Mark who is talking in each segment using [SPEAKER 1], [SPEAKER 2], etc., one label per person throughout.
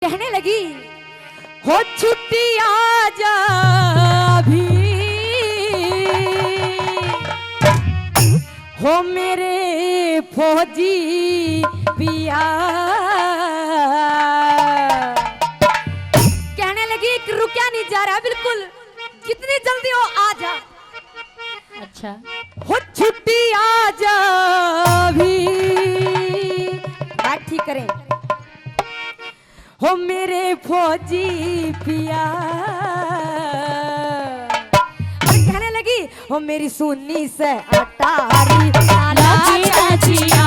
[SPEAKER 1] कहने लगी हो छुट्टी आजा भी हो मेरे फौजी पिया। कहने लगी कि रुकिया नहीं जा रहा बिल्कुल, जितनी जल्दी हो आजा।
[SPEAKER 2] अच्छा
[SPEAKER 1] हो छुट्टी आजा भी बात ठीक करें हो मेरे फौजी पिया। और कहने लगी हो मेरी सुन्नी से अटारी नाला कैचिया,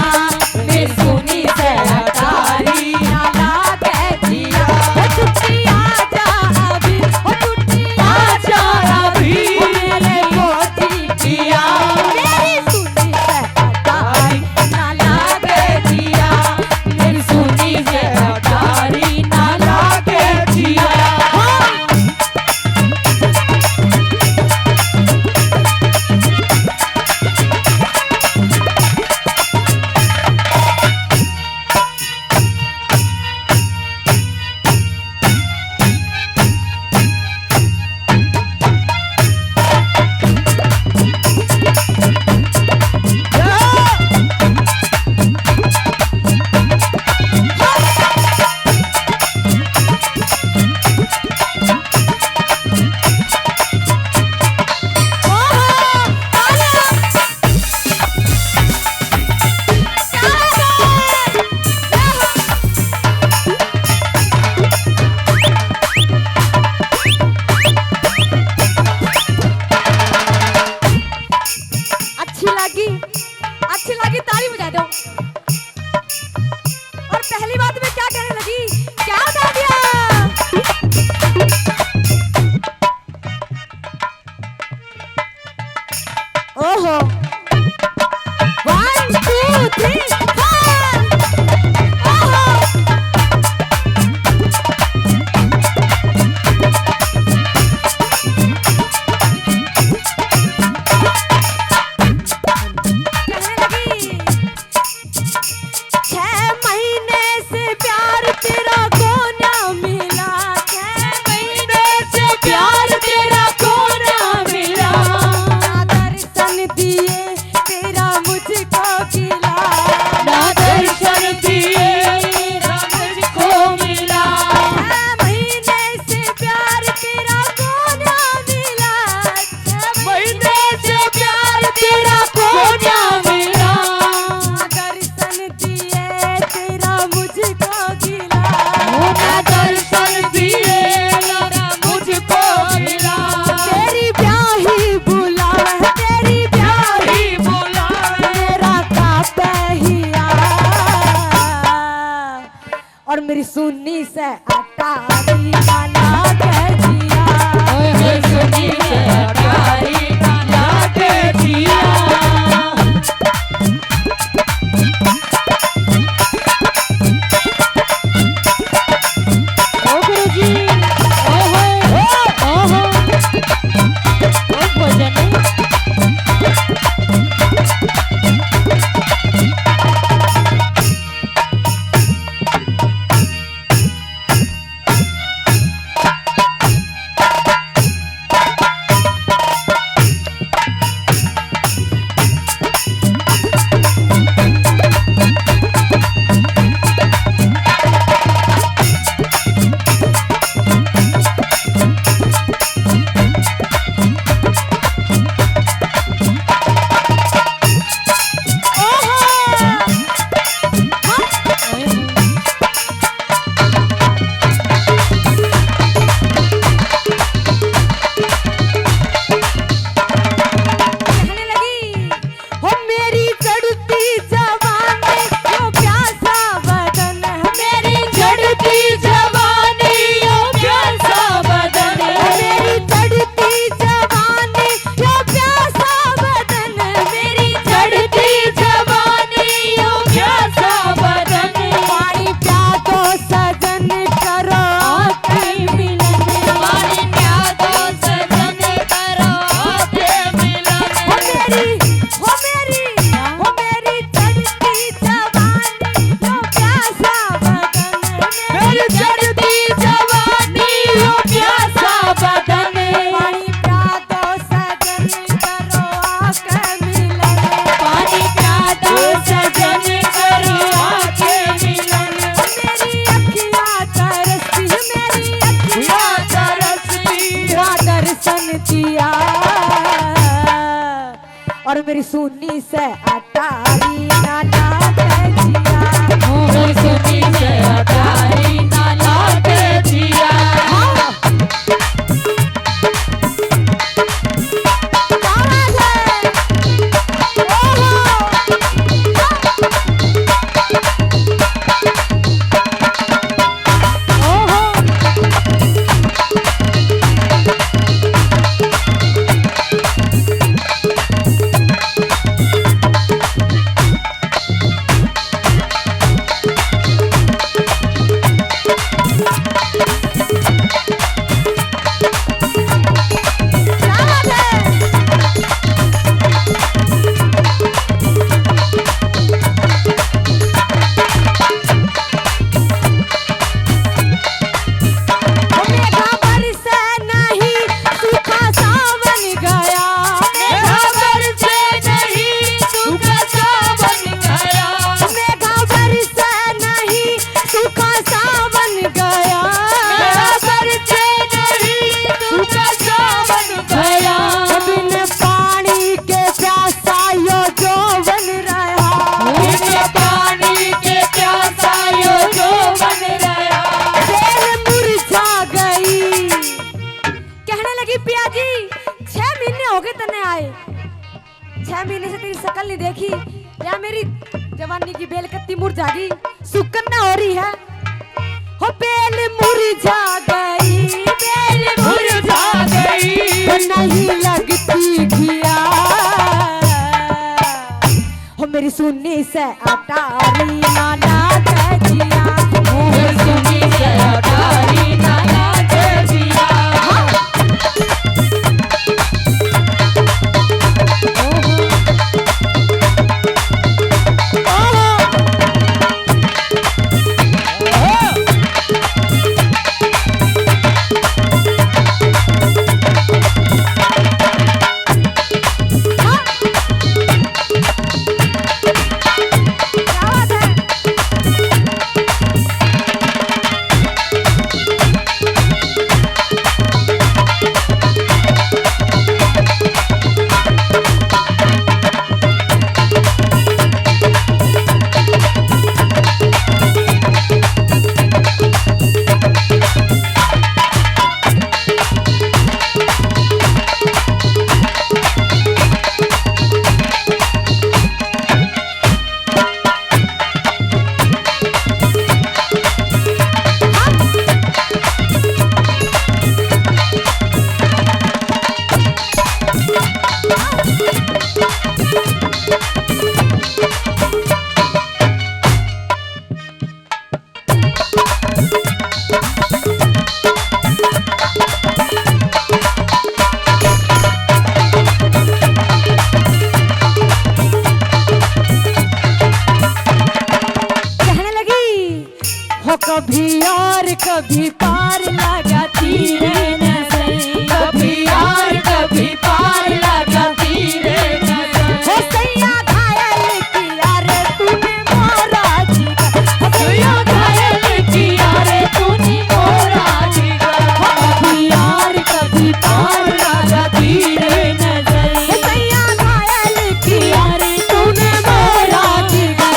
[SPEAKER 1] मेरी सुन्नी से अटारी नाला कैचिया। हो छुट्टी आजा अभी, हो छुट्टी आजा अभी हो मेरे फौजी पिया। मेरी सुन्नी से अटारी नाला कैचिया, मेरी सुन्नी से अटारी नाला कैचिया। अच्छी लगी ताली बजा दो। और पहली बात में क्या कहने लगी, क्या बता दिया। ओहो 1 2 3 4 ओहो और मेरी सुन्नी से अटारी नाला कैचिया।
[SPEAKER 2] मेरी सुन्नी से अटारी नाला कैचिया। ओ गुरुजी ओहो ओहो ओ भजन
[SPEAKER 1] किया और मेरी सुन्नी से अटारी नाना जिया।
[SPEAKER 2] मोर सुनी से अटारी नाना के जिया।
[SPEAKER 1] पियाजी 6 महीने हो गए तने आए, 6 महीने से तेरी शक्ल नहीं देखी या मेरी जवानी की बेल कत्ती मुरझा गई, सुकन्ना हो रही है। हो बेल मुरझा गई, बेल मुरझा गई, नहीं लगती घिया। हो मेरी सुन्नी से अटारी नाना जिया।
[SPEAKER 2] मोर सुनी से अटारी नाना के जिया।
[SPEAKER 1] कभी और कभी पार लगाती रे नजर,
[SPEAKER 2] कभी और कभी पार लगाती रे नजर।
[SPEAKER 1] हो सैया घायल किया रे तूने मोरा जिगर,
[SPEAKER 2] सैया घायल किया रे तूने मोरा जिगर।
[SPEAKER 1] कभी और कभी पार
[SPEAKER 2] लगाती रे नजर,
[SPEAKER 1] हो सैया घायल किया रे तूने मोरा जिगर।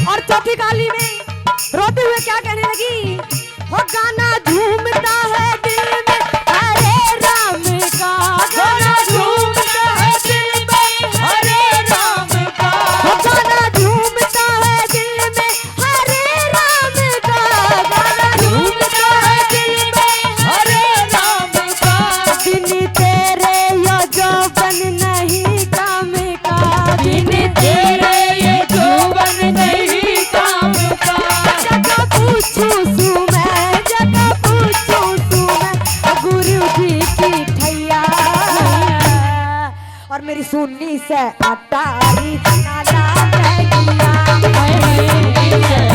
[SPEAKER 1] और चौथी गाली में रोते हुए क्या कहने लगी, वो गाना झूमता है दिल में हरे राम का,
[SPEAKER 2] गाना झूमता है दिल में हरे राम का।
[SPEAKER 1] वो गाना झूमता है दिल में हरे राम का, गाना
[SPEAKER 2] झूमता है दिल में हरे राम का।
[SPEAKER 1] बिन तेरे यो जौवन नहीं काम का,
[SPEAKER 2] बिन तेरे ये जौवन नहीं काम का।
[SPEAKER 1] जगह पूछूं सू मैं, जगह पूछूं सू मैं, गुरु जी की ठैया और मेरी सुन्नी से अटारी नाना जिया।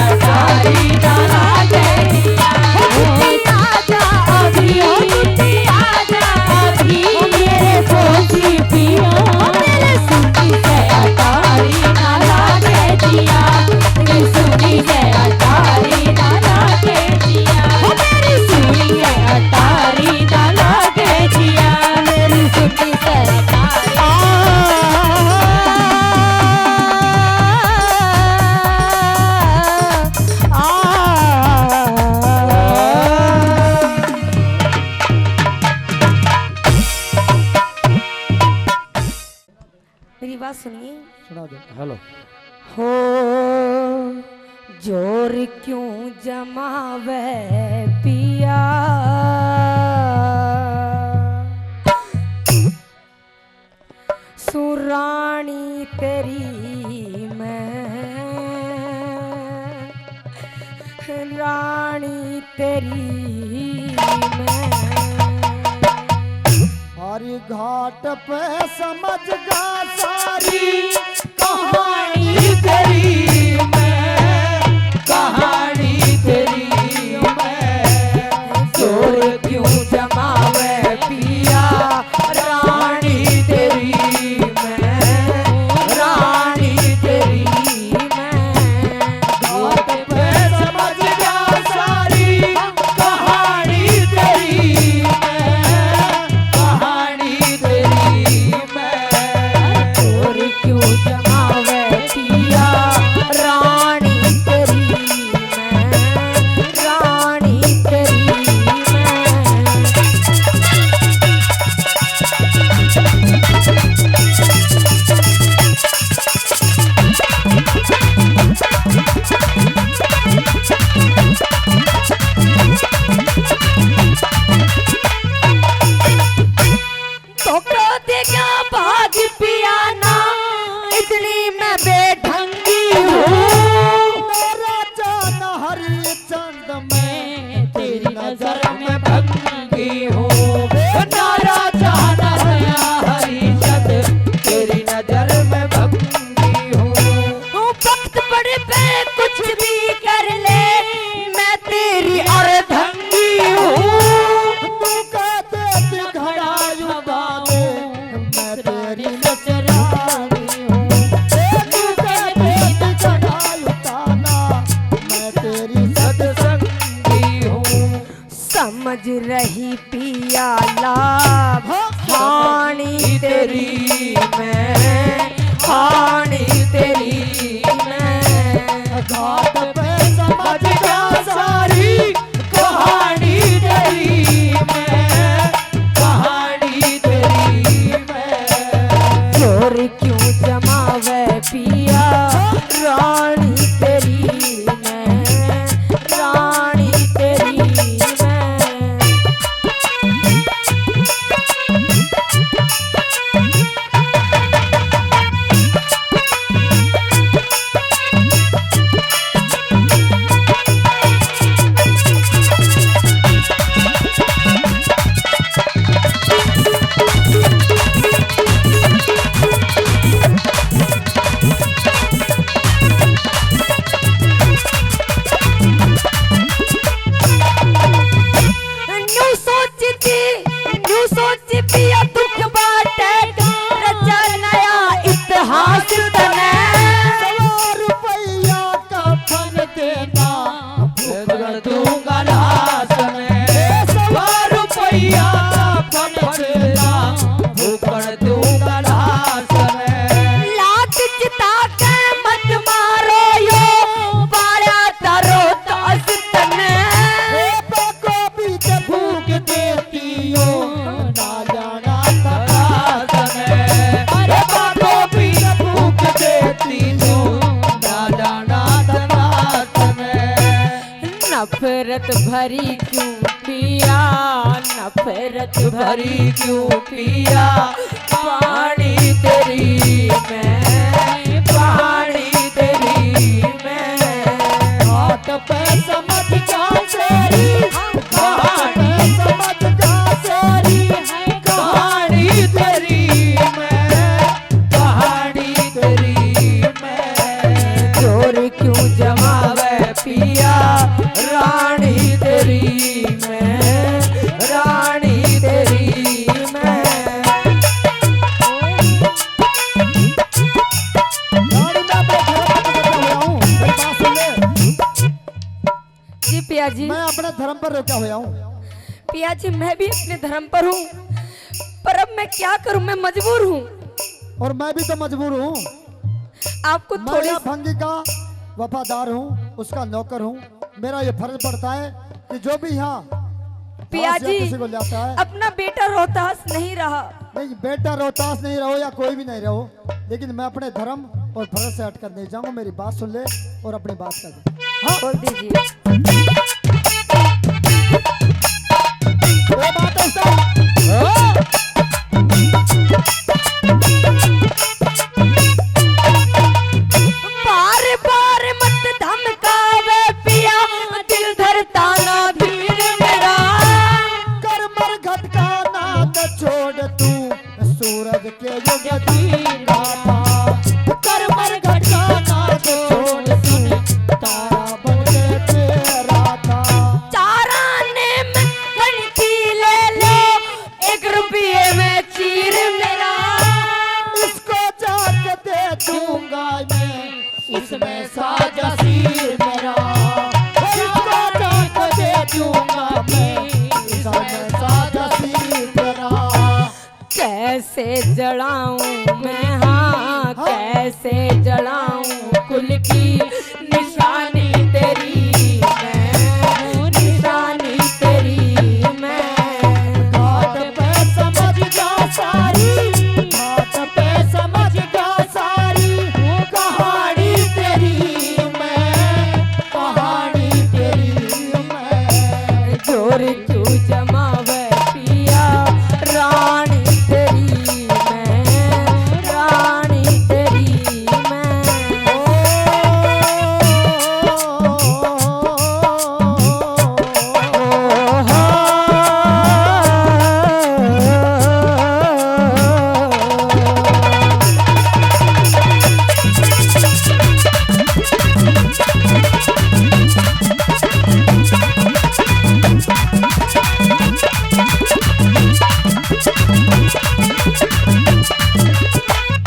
[SPEAKER 2] अटारी नाना जिया।
[SPEAKER 1] हो कुटी आजा अभी, हो कुटी आजा अभी,
[SPEAKER 2] ओ मेरे
[SPEAKER 1] बात सुनिए।
[SPEAKER 3] सुना दो।
[SPEAKER 2] हेलो।
[SPEAKER 1] हो जोर क्यों जमावे पिया, सुरानी तेरी मैं, रानी तेरी मैं।
[SPEAKER 3] हरी घाट पे समझ गा सारी
[SPEAKER 2] कहानी तेरी मैं, कहानी तेरी मैं। जोर क्यों जमावे पिया, रानी तेरी मैं, रानी तेरी मैं। घाट पे समझ जा सारी कहानी तेरी मैं, कहानी तेरी मैं।
[SPEAKER 1] जोर क्यों जमावे पिया, रानी तेरी मैं, रानी तेरी मैं। तो को देगा भाग पिया ना, इतनी मैं बेढंगी हूँ।
[SPEAKER 3] मेरा जान हरी चंद में तेरी नजर में
[SPEAKER 2] भंगी हूँ। नारा जाना हरिचंद तेरी नजर में भंगी हूँ।
[SPEAKER 1] वक्त पड़े पे कुछ भी कर ले, मैं तेरी अर्धंगी हूँ।
[SPEAKER 3] तू कहते थी घड़ायु बाबे मैं तेरी नजरानी हूँ। तू कहते थी घड़ायु ताना मैं तेरी
[SPEAKER 2] सत्संगी हूँ।
[SPEAKER 1] समझ रही पिया लाभ हानि तेरी मैं, हानि तेरी मैं।
[SPEAKER 3] घाट पे समझ
[SPEAKER 2] जा सारी कहानी तेरी मैं, कहानी तेरी मैं।
[SPEAKER 1] जोर क्यों जमावे पिया, रानी तेरी मैं, रानी तेरी मैं। न्यू सोचती पिया दुख बाटे, रचा नया इतिहास तने।
[SPEAKER 3] रुपया का फन देना
[SPEAKER 2] भूगण दूंगा लाश में। सवा रुपया फन देना भूगण दूंगा लाश में।
[SPEAKER 1] लात चिता के मत मारो यो, पाया तारो तास तने।
[SPEAKER 3] को बीच भूख देती हो ना जाना
[SPEAKER 2] तलाश में। अरे बाबो भी भूख देती हूँ, ना जाना तलाश में।
[SPEAKER 1] नफरत भरी क्यों पिया, नफरत
[SPEAKER 2] भरी क्यों पिया, पानी तेरी मैं, पानी तेरी मैं।
[SPEAKER 3] घाट पे समझ जा तेरी घाट पे समझ जा तेरी
[SPEAKER 2] कहानी तेरी मैं, कहानी तेरी मैं।
[SPEAKER 1] जोर क्यों
[SPEAKER 2] जमावे पिया, रानी तेरी मैं, रानी तेरी मैं।
[SPEAKER 1] जी पिया जी,
[SPEAKER 3] मैं अपने धर्म पर रुका हुआ हूँ।
[SPEAKER 1] पिया जी मैं भी अपने धर्म पर हूँ, पर अब मैं क्या करूँ, मैं मजबूर हूँ।
[SPEAKER 3] और मैं भी तो मजबूर हूँ।
[SPEAKER 1] आपको
[SPEAKER 3] मैं
[SPEAKER 1] थोड़ी
[SPEAKER 3] यहाँ भंगी का वफादार हूँ, उसका नौकर हूँ। मेरा ये फर्ज पड़ता है कि जो भी यहाँ
[SPEAKER 1] पिया
[SPEAKER 3] घास या
[SPEAKER 1] जी
[SPEAKER 3] किसी को लाता है,
[SPEAKER 1] अपना बेटा रोहतास नहीं रहा।
[SPEAKER 3] नहीं बेटा रोहतास नहीं रहो या कोई भी नहीं रहो, लेकिन मैं अपने धर्म और फर्ज से हटकर नहीं जाऊंगा। मेरी बात सुन ले और अपनी बात कर दे। हाँ
[SPEAKER 1] बोल दीजिए।
[SPEAKER 3] वो बात है सब।
[SPEAKER 1] बार बार मत धमकावे पिया, दिल धरता ना धीर मेरा।
[SPEAKER 3] कर मर घट का नाद छोड़ तू सूरज के युग दीना था। कर मर घट का नाद छोड़ तू तारा बन के तेरा था।
[SPEAKER 1] चार आने में घंटी ले लो, 1 रुपये में चीर मेरा।
[SPEAKER 3] इसको जाके दे दूंगा मैं, इसमें साजा सिर मेरा। इसको जाके दे दूंगा मैं, इसमें साजा सिर मेरा।
[SPEAKER 1] कैसे जलाऊं मैं, हाँ कैसे जलाऊं कुल की निशानी तेरी मैं, निशानी तेरी मैं।
[SPEAKER 3] घाट पे समझ जा सारी, घाट पे समझ जा सारी कहानी तेरी मैं, कहानी तेरी मैं।
[SPEAKER 1] जोर क्यों जमावे पिया, रानी तेरी मैं, रानी तेरी मैं।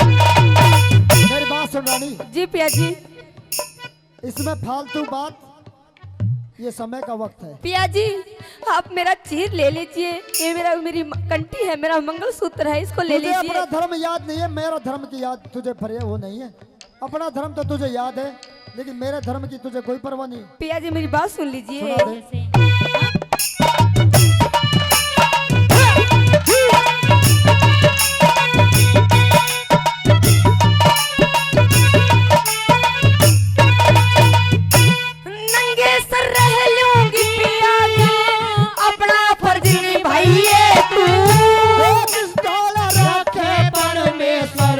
[SPEAKER 3] मेरी बात सुन रानी,
[SPEAKER 1] जी पिया जी।
[SPEAKER 3] इसमें फालतू बात, ये समय का वक्त है।
[SPEAKER 1] पिया जी आप मेरा चीर ले लीजिए, ये मेरी कंठी है, मेरा मंगलसूत्र है, इसको ले
[SPEAKER 3] तुझे
[SPEAKER 1] लीजिए।
[SPEAKER 3] अपना धर्म याद नहीं है, मेरा धर्म की याद तुझे वो नहीं है। अपना धर्म तो तुझे याद है, लेकिन मेरे धर्म की तुझे कोई परवाह नहीं।
[SPEAKER 1] पिया जी मेरी बात सुन लीजिए।
[SPEAKER 3] सुना दे।
[SPEAKER 1] नंगे सर रह लूंगी पिया जी, अपना फर्ज निभाइए तू।
[SPEAKER 3] जिस डाला रखे परमेश्वर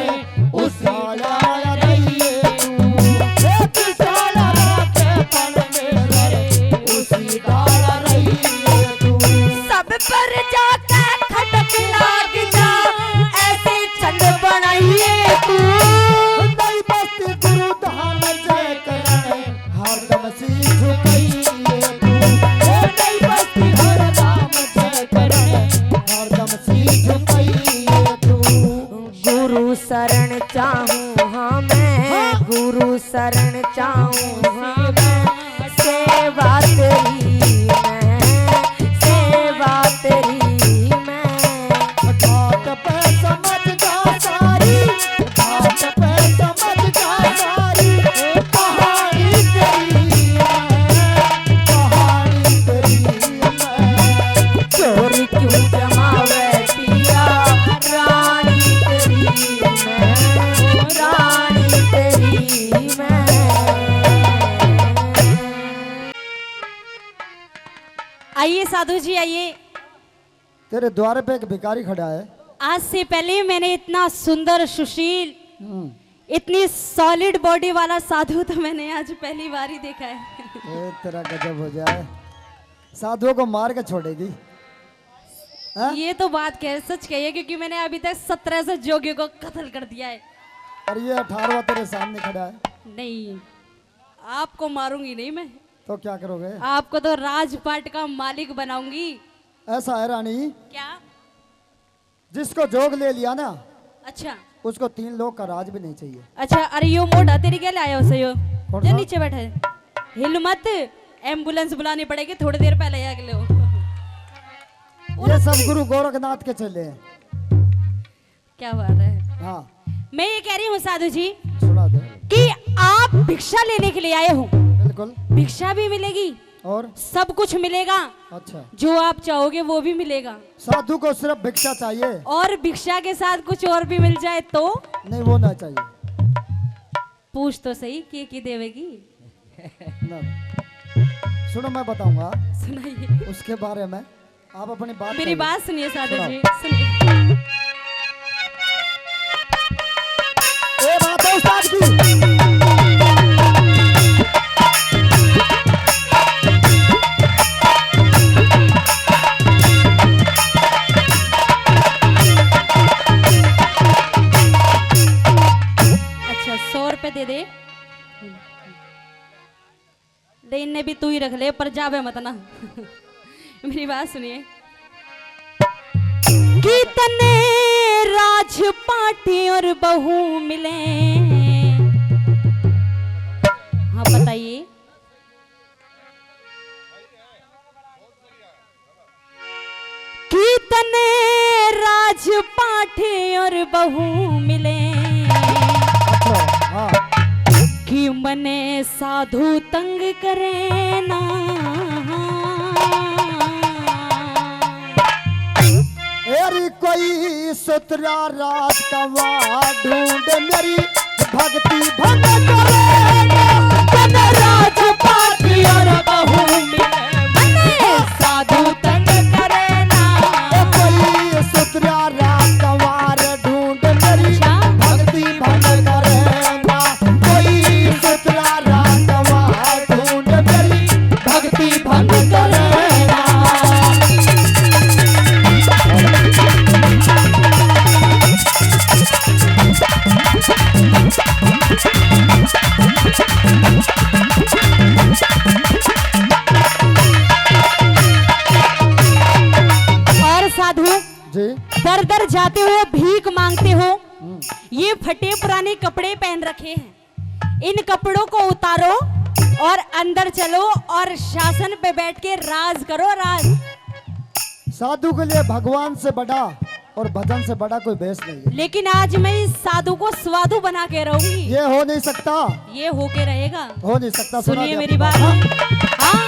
[SPEAKER 3] उस डाला रहिए तू। जिस डाला रखे परमेश्वर उसी डाला रहिए तू।
[SPEAKER 1] सब पर जाके खटक लाग जा, ऐसे छंद बनाइए तू।
[SPEAKER 3] नई बस्ती गुरु धाम जय करे हरदम सी झुकाइए तू। नई बस्ती हर धाम जय करे हरदम सी झुकाइए तू।
[SPEAKER 1] गुरु शरण चाहूं हाँ मैं, गुरु शरण चाहूं हाँ मैं। सेवा तेरी मैं, सेवा तेरी मैं।
[SPEAKER 3] घाट पे समझ जा सारी, घाट पे समझ जा सारी कहानी तेरी मैं, कहानी तेरी मैं।
[SPEAKER 1] चोरी क्यों जमावे पिया, रानी तेरी मैं, रानी तेरी मैं।
[SPEAKER 2] आइए साधु जी आइए।
[SPEAKER 3] तेरे द्वार पे एक भिखारी खड़ा है।
[SPEAKER 2] आज से पहले मैंने इतना सुंदर सुशील इतनी सॉलिड बॉडी वाला साधु तो मैंने आज पहली बार ही देखा है।
[SPEAKER 3] ए, तेरा गजब हो जाए, साधुओं को मार के छोड़ेगी। हाँ?
[SPEAKER 2] ये तो बात सच कही है, क्योंकि मैंने अभी तक 17 से जोगियों को कत्ल कर दिया है।
[SPEAKER 3] और ये 18वां तेरे सामने खड़ा है,
[SPEAKER 2] नहीं, आपको मारूंगी नहीं मैं,
[SPEAKER 3] तो क्या करोगे?
[SPEAKER 2] आपको तो राजपाट का मालिक बनाऊंगी।
[SPEAKER 3] ऐसा है रानी,
[SPEAKER 2] क्या?
[SPEAKER 3] जिसको जोग ले लिया ना
[SPEAKER 2] अच्छा
[SPEAKER 3] उसको 3 लोग का राज भी नहीं चाहिए।
[SPEAKER 2] अच्छा। अरे यो मोटा तेरी क्या लाया उसे यो
[SPEAKER 3] कौन
[SPEAKER 2] जो
[SPEAKER 3] सा?
[SPEAKER 2] नीचे बैठा है, हिल मत, एम्बुलेंस बुलानी पड़ेगी थोड़ी देर पहले आ गए हो।
[SPEAKER 3] ये सब गुरु गोरखनाथ के चले हैं।
[SPEAKER 2] क्या बात है।
[SPEAKER 3] हाँ
[SPEAKER 2] मैं ये कह रही हूँ साधु जी
[SPEAKER 3] सुना दे।
[SPEAKER 2] कि आप भिक्षा लेने के लिए आए हो,
[SPEAKER 3] बिल्कुल।
[SPEAKER 2] भिक्षा भी मिलेगी
[SPEAKER 3] और
[SPEAKER 2] सब कुछ मिलेगा,
[SPEAKER 3] अच्छा,
[SPEAKER 2] जो आप चाहोगे वो भी मिलेगा।
[SPEAKER 3] साधु को सिर्फ भिक्षा चाहिए?
[SPEAKER 2] और भिक्षा के साथ कुछ और भी मिल जाए तो?
[SPEAKER 3] नहीं, वो ना चाहिए।
[SPEAKER 2] पूछ तो सही की देवेगी।
[SPEAKER 3] ना, सुनो मैं बताऊंगा
[SPEAKER 2] सुनाइए।
[SPEAKER 3] उसके बारे में, आप अपनी बात
[SPEAKER 2] मेरी
[SPEAKER 3] करिए।
[SPEAKER 2] बात सुनिए साधु
[SPEAKER 3] सुनाओ।
[SPEAKER 2] जी, सुनिए।
[SPEAKER 3] ये बात है उस्ताद की।
[SPEAKER 2] अच्छा 100 रुपए दे दे। इनने भी तू ही रख ले, पर जावे मत ना। मेरी बात सुनिए। कितने राजपाटी और बहू मिले, हाँ बताइए। कितने राजपाटी और बहू मिले,
[SPEAKER 3] अच्छा, हाँ।
[SPEAKER 2] कि मने साधु तंग करे ना।
[SPEAKER 3] एरी कोई सुतरा रात कवा ढूंढ मेरी भक्ति भंग करे ना।
[SPEAKER 2] तन राजपाटी और बहू मिले, मने साधु तंग करे ना।
[SPEAKER 3] कोई सुतरा रात कवा ढूंढ मेरी भक्ति भंग करे ना। कोई सुतरा रात कवा ढूंढ मेरी भक्ति भंग करे ना।
[SPEAKER 2] और साधु
[SPEAKER 3] जी,
[SPEAKER 2] दर दर जाते हुए भीख मांगते हो, ये फटे पुराने कपड़े पहन रखे हैं, इन कपड़ों को उतारो और अंदर चलो और शासन पे बैठ के राज करो, राज।
[SPEAKER 3] साधु के लिए भगवान से बड़ा और भजन से बड़ा कोई भेष नहीं है।
[SPEAKER 2] लेकिन आज मैं इस साधु को स्वादु बना के रहूंगी।
[SPEAKER 3] ये हो नहीं सकता,
[SPEAKER 2] ये होके रहेगा।
[SPEAKER 3] हो नहीं सकता। सुना
[SPEAKER 2] सुनिए
[SPEAKER 3] दिया
[SPEAKER 2] मेरी
[SPEAKER 3] आपने
[SPEAKER 2] बात।
[SPEAKER 3] हाँ?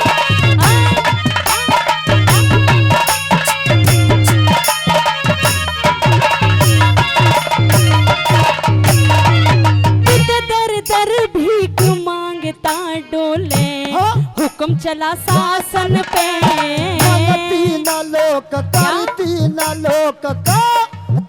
[SPEAKER 2] दर दर भीख मांगता डोले,
[SPEAKER 3] हाँ?
[SPEAKER 2] हुक्म चला शासन पे।
[SPEAKER 3] तीन लोक का, तीन लोक का,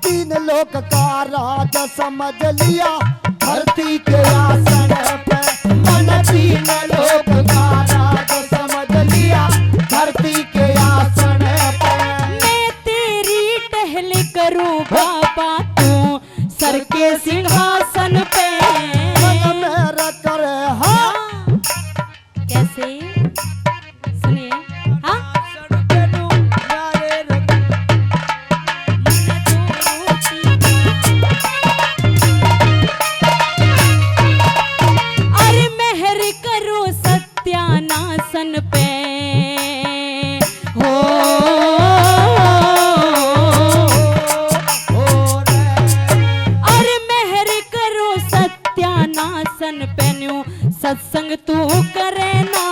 [SPEAKER 3] तीन लोक का राज समझ लिया धरती के आसन पे। मन तीन लोक का राज समझ लिया धरती के आसन पे।
[SPEAKER 2] मैं तेरी टहल करूं बाबा, तू सर के सिंहासन पे।
[SPEAKER 3] मन मेरा करे हाँ,
[SPEAKER 2] कैसे सुनिए। हाँ अरे मेहर करो सत्यानाशन पे हो। अरे मेहर करो सत्यानाशन पे, न्यू सत्संग तू करे ना।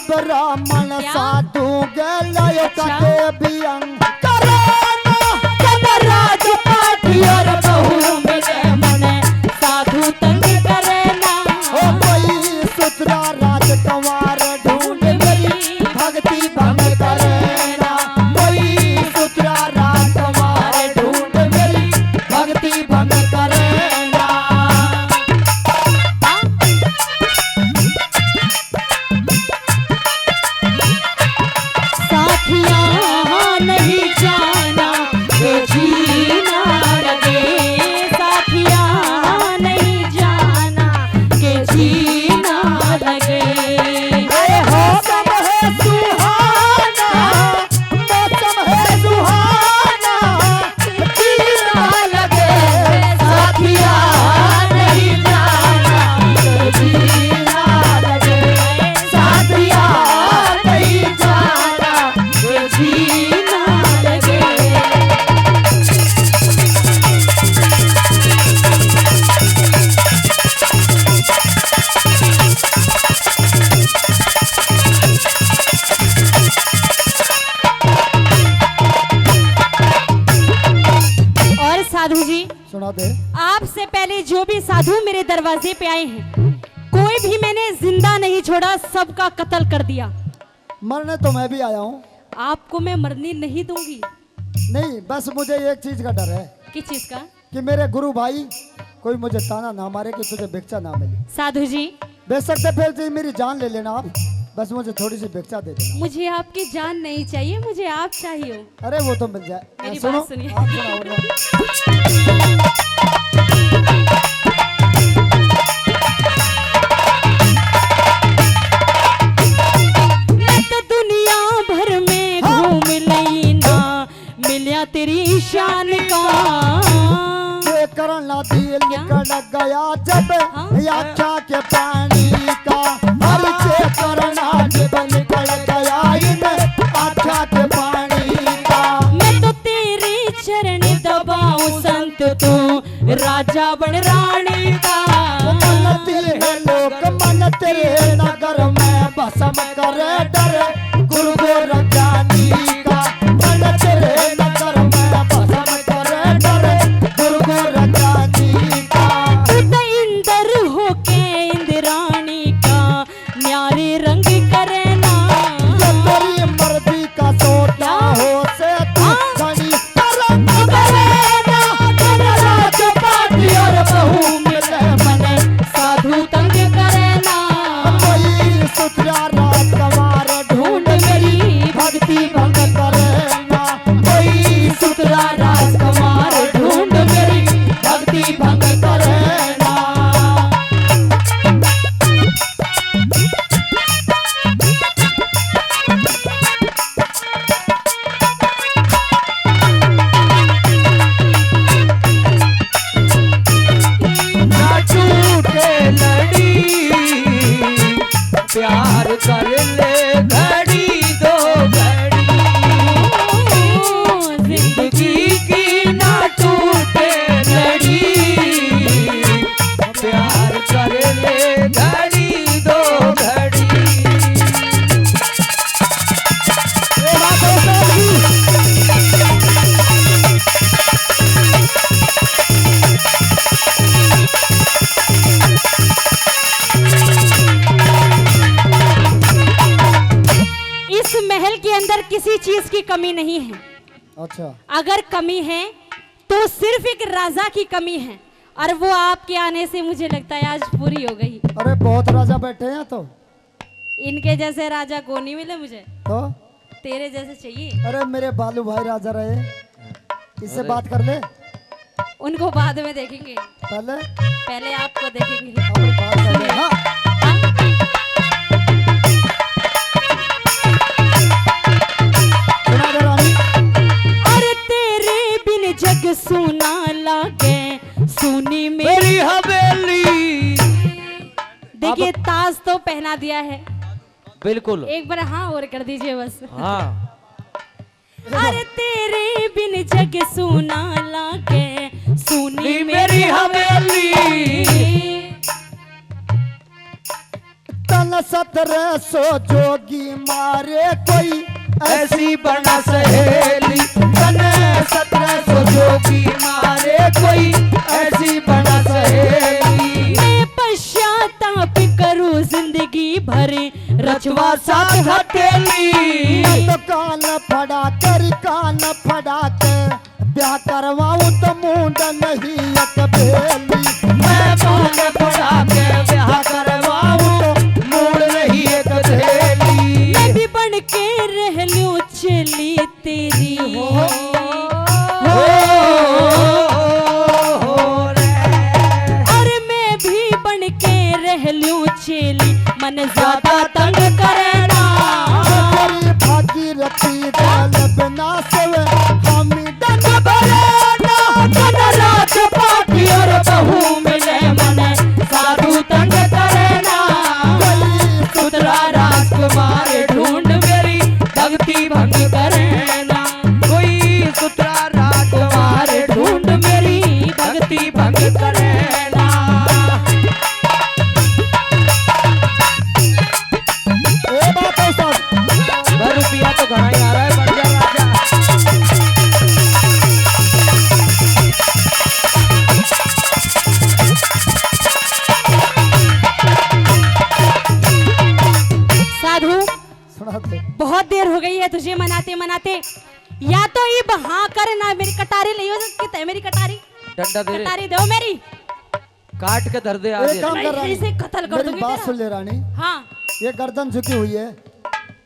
[SPEAKER 3] ब्राह्मण
[SPEAKER 2] क्या?
[SPEAKER 3] साधु गलय
[SPEAKER 2] अच्छा।
[SPEAKER 3] कटे बियंग
[SPEAKER 2] राजपाटी और बहू मिले, मने साधु तंग करे ना।
[SPEAKER 3] ओ कोई सुतरा राजकुमार ढूंढ मेरी भक्ति भंग करे ना। कोई सुतरा राजकुमार ढूंढ मेरी भक्ति भंग करे ना।
[SPEAKER 2] साथिया नहीं जाना ये जीना लगे, साथिया नहीं जाना के जीना लगे।
[SPEAKER 3] अरे मौसम है सुहाना, मौसम है सुहाना, जीना लगे साथिया नहीं जाना। जीना लगे साथिया नहीं जाना। सुना दे।
[SPEAKER 2] आपसे पहले जो भी साधु मेरे दरवाजे पे आए हैं, कोई भी मैंने जिंदा नहीं छोड़ा, सबका कत्ल कर दिया।
[SPEAKER 3] मरने तो मैं भी आया हूँ।
[SPEAKER 2] आपको मैं मरने नहीं दूंगी।
[SPEAKER 3] नहीं, बस मुझे एक चीज का डर है
[SPEAKER 2] किस चीज का?
[SPEAKER 3] कि मेरे गुरु भाई कोई मुझे ताना ना मारे कि तुझे भिक्षा ना मिले।
[SPEAKER 2] साधु जी,
[SPEAKER 3] बेशक से फिर जी मेरी जान ले लेना आप, बस मुझे थोड़ी सी भिक्षा दे देना।
[SPEAKER 2] मुझे आपकी जान नहीं चाहिए, मुझे आप चाहिए।
[SPEAKER 3] अरे वो तो मिल जाए।
[SPEAKER 2] मेरी
[SPEAKER 3] सुनो,
[SPEAKER 2] बात सुनिए।
[SPEAKER 3] आप सुनाओ ना।
[SPEAKER 2] मैं तो दुनिया भर में घूम लई ना, मिलिया तेरी शान का।
[SPEAKER 3] करना दिल निकल गया जब याचा के पानी का, हर से करना जब निकल गया इन आचा के पानी का।
[SPEAKER 2] मैं तो तेरे चरण दबाऊं संत, तू राजा बन रानी का।
[SPEAKER 3] मनती है लोक मन तेरे नगर में भस्म करे डर गुरु गोरखनानी का। मन तेरे नगर में भस्म करे डर गुरु गोरखनानी का।
[SPEAKER 2] तू तो इंद्र होके इंद्राणी का, न्यारे रंग करे ना।
[SPEAKER 3] ये तेरी मर्जी का सोटा हो से तू घनी रंग करे ना। तेरा राजपाटी और बहू मिले
[SPEAKER 2] मने साधु तंग करे ना।
[SPEAKER 3] कोई सुथरा राजकुमार ढूंढ मेरी भक्ति भंग करे ना। कोई
[SPEAKER 2] सुतरा राजकुमार ढूंढ मेरी
[SPEAKER 3] भक्ति भंग करे ना।
[SPEAKER 4] ना टूटे लड़ी, प्यार कर ले घड़ी दो घड़ी। जिंदगी की ना टूटे लड़ी, प्यार कर ले घड़ी दो घड़ी।
[SPEAKER 2] इस महल के अंदर किसी चीज की कमी नहीं है।
[SPEAKER 3] अच्छा,
[SPEAKER 2] अगर कमी है तो सिर्फ एक राजा की कमी है, और वो आपके आने से मुझे लगता है आज पूरी हो गई।
[SPEAKER 3] अरे बहुत राजा बैठे हैं तो
[SPEAKER 2] इनके जैसे राजा को नहीं मिले मुझे,
[SPEAKER 3] तो
[SPEAKER 2] तेरे जैसे चाहिए।
[SPEAKER 3] अरे मेरे बालू भाई राजा रहे, इससे बात कर ले।
[SPEAKER 2] उनको बाद में देखेंगे,
[SPEAKER 3] पहले
[SPEAKER 2] पहले आपको देखेंगे।
[SPEAKER 3] अपनी बात कर ले। हाँ, सुना दे रानी।
[SPEAKER 2] अरे तेरे बिन जग सुना लागे, सुनी मेरी।
[SPEAKER 4] मेरी हवेली।
[SPEAKER 2] देखिए ताज तो पहना दिया है,
[SPEAKER 4] बिल्कुल।
[SPEAKER 2] एक बार हाँ और कर दीजिए बस।
[SPEAKER 4] हाँ,
[SPEAKER 2] अरे तेरे बिन जग सुना लागे, सुनी
[SPEAKER 4] मेरी हवेली।
[SPEAKER 3] तन 1700 जोगी मारे कोई
[SPEAKER 4] ऐसी बना सहेली। तने 1700 जोगी मारे कोई ऐसी बना सहेली।
[SPEAKER 2] मैं पश्चाताप करूं जिंदगी भर,
[SPEAKER 4] रचवा साथ हथेली।
[SPEAKER 3] तो कान फड़ा कर ब्याह करवाऊं तो मुंड नहीं एक बेली।
[SPEAKER 4] मैं मूड पड़ा के ब्याह करवाऊं तो मूड नहीं एक धेली।
[SPEAKER 2] मैं भी बन के रह लूं चली तेरी।
[SPEAKER 4] हो रे।
[SPEAKER 2] और मैं भी बन के रह लूं चली, मन ज्यादा तंग करे ना।
[SPEAKER 3] तेरी भागीरथी दल बिना सेवे हामी डन भरे ना।
[SPEAKER 4] जन राजपाटी और बहू मिले मने साधु तंग करे ना। सुतरा राजकुमार ढूंढ मेरी भक्ति भंग करे ना। कोई सुतरा राजकुमार ढूंढ मेरी भक्ति भंग करे ना।
[SPEAKER 3] ए बात है साहब।
[SPEAKER 4] ₹2 तो घना ही आ रहा है।
[SPEAKER 2] मनाते। या तो ये बहा कर ना मेरी कटारी ले कितने मेरी कटारी
[SPEAKER 4] डंडा दे रे,
[SPEAKER 2] कटारी दो मेरी
[SPEAKER 4] काट के धर दे आज।
[SPEAKER 3] एक काम कर रानी,
[SPEAKER 2] इसे कत्ल कर
[SPEAKER 3] मेरी
[SPEAKER 2] दूंगी
[SPEAKER 3] बात
[SPEAKER 2] तेरा।
[SPEAKER 3] सुन ले रानी,
[SPEAKER 2] हाँ
[SPEAKER 3] ये गर्दन झुकी हुई है,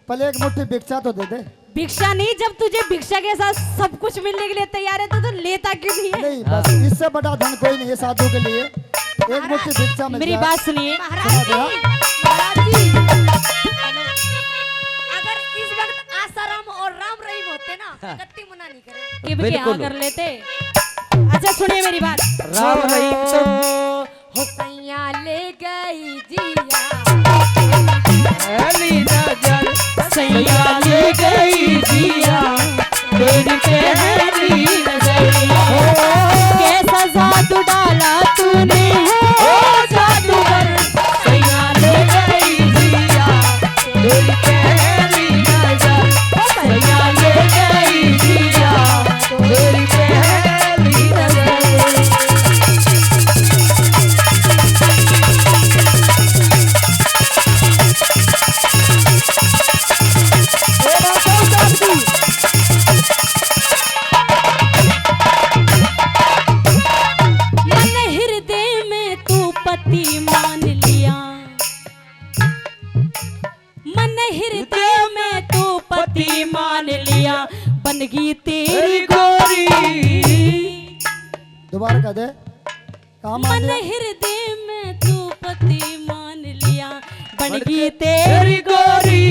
[SPEAKER 3] पहले एक मुट्ठी भिक्षा तो दे दे।
[SPEAKER 2] भिक्षा नहीं, जब तुझे भिक्षा के साथ सब कुछ मिलने के लिए तैयार है तो लेता क्यों नहीं है?
[SPEAKER 3] नहीं बस इससे बड़ा धन कोई नहीं है साधु के लिए, एक मुट्ठी भिक्षा मिल
[SPEAKER 2] मेरी
[SPEAKER 3] जाए।
[SPEAKER 2] बात सुनिए
[SPEAKER 1] महाराज जी, अगर इस वक्त आसाराम और राम रहीम होते ना कत्ती मना नहीं करे।
[SPEAKER 2] कि भी
[SPEAKER 4] बिल्कुल।
[SPEAKER 2] क्या कर लेते। अच्छा सुनिए मेरी बात,
[SPEAKER 4] राम रहीम तो
[SPEAKER 1] हो सैया ले गई जिया
[SPEAKER 4] पहली नजर सैया ले गई जिया, तेरी पहली नजर हो
[SPEAKER 2] कैसा जादू डाला तूने
[SPEAKER 4] ओ जादूगर, सैया ले गई जिया, तेरी पहली नजर, सैया ले गई जिया, तेरी पहली नजर।
[SPEAKER 2] मन हृदय में तू पति मान लिया, मन हृदय में तू पति मान लिया, बनगी तेरी गोरी।
[SPEAKER 3] दोबारा कह दे, कहाँ मान
[SPEAKER 2] मन
[SPEAKER 3] लिया?
[SPEAKER 2] हृदय में तू पति मान लिया, बनगी तेरी
[SPEAKER 4] तेरी गोरी।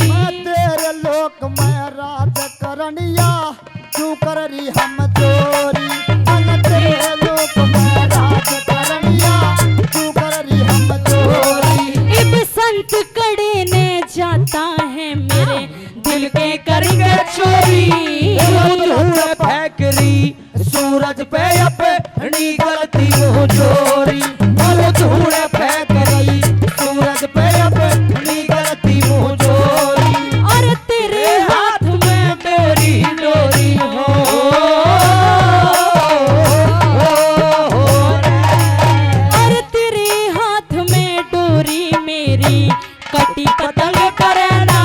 [SPEAKER 3] मैं तेरे लोक में राज करनिया, क्यों कर रही हम चोरी? मैं तेरे लोक में राज करनिया, क्यों कर रही हम चोरी?
[SPEAKER 2] इब संत कड़े ने जाता है मेरे दिल के करके चोरी।
[SPEAKER 4] धूल फेंकरी सूरज पे अपनी गलती वो चोरी, वो धूल फेंकरी सूरज पे अपनी गलती वो चोरी,
[SPEAKER 2] और तेरे
[SPEAKER 4] हाथ में डोरी डोरी हो
[SPEAKER 2] और तेरे हाथ में डोरी मेरी कटी पतंग करना।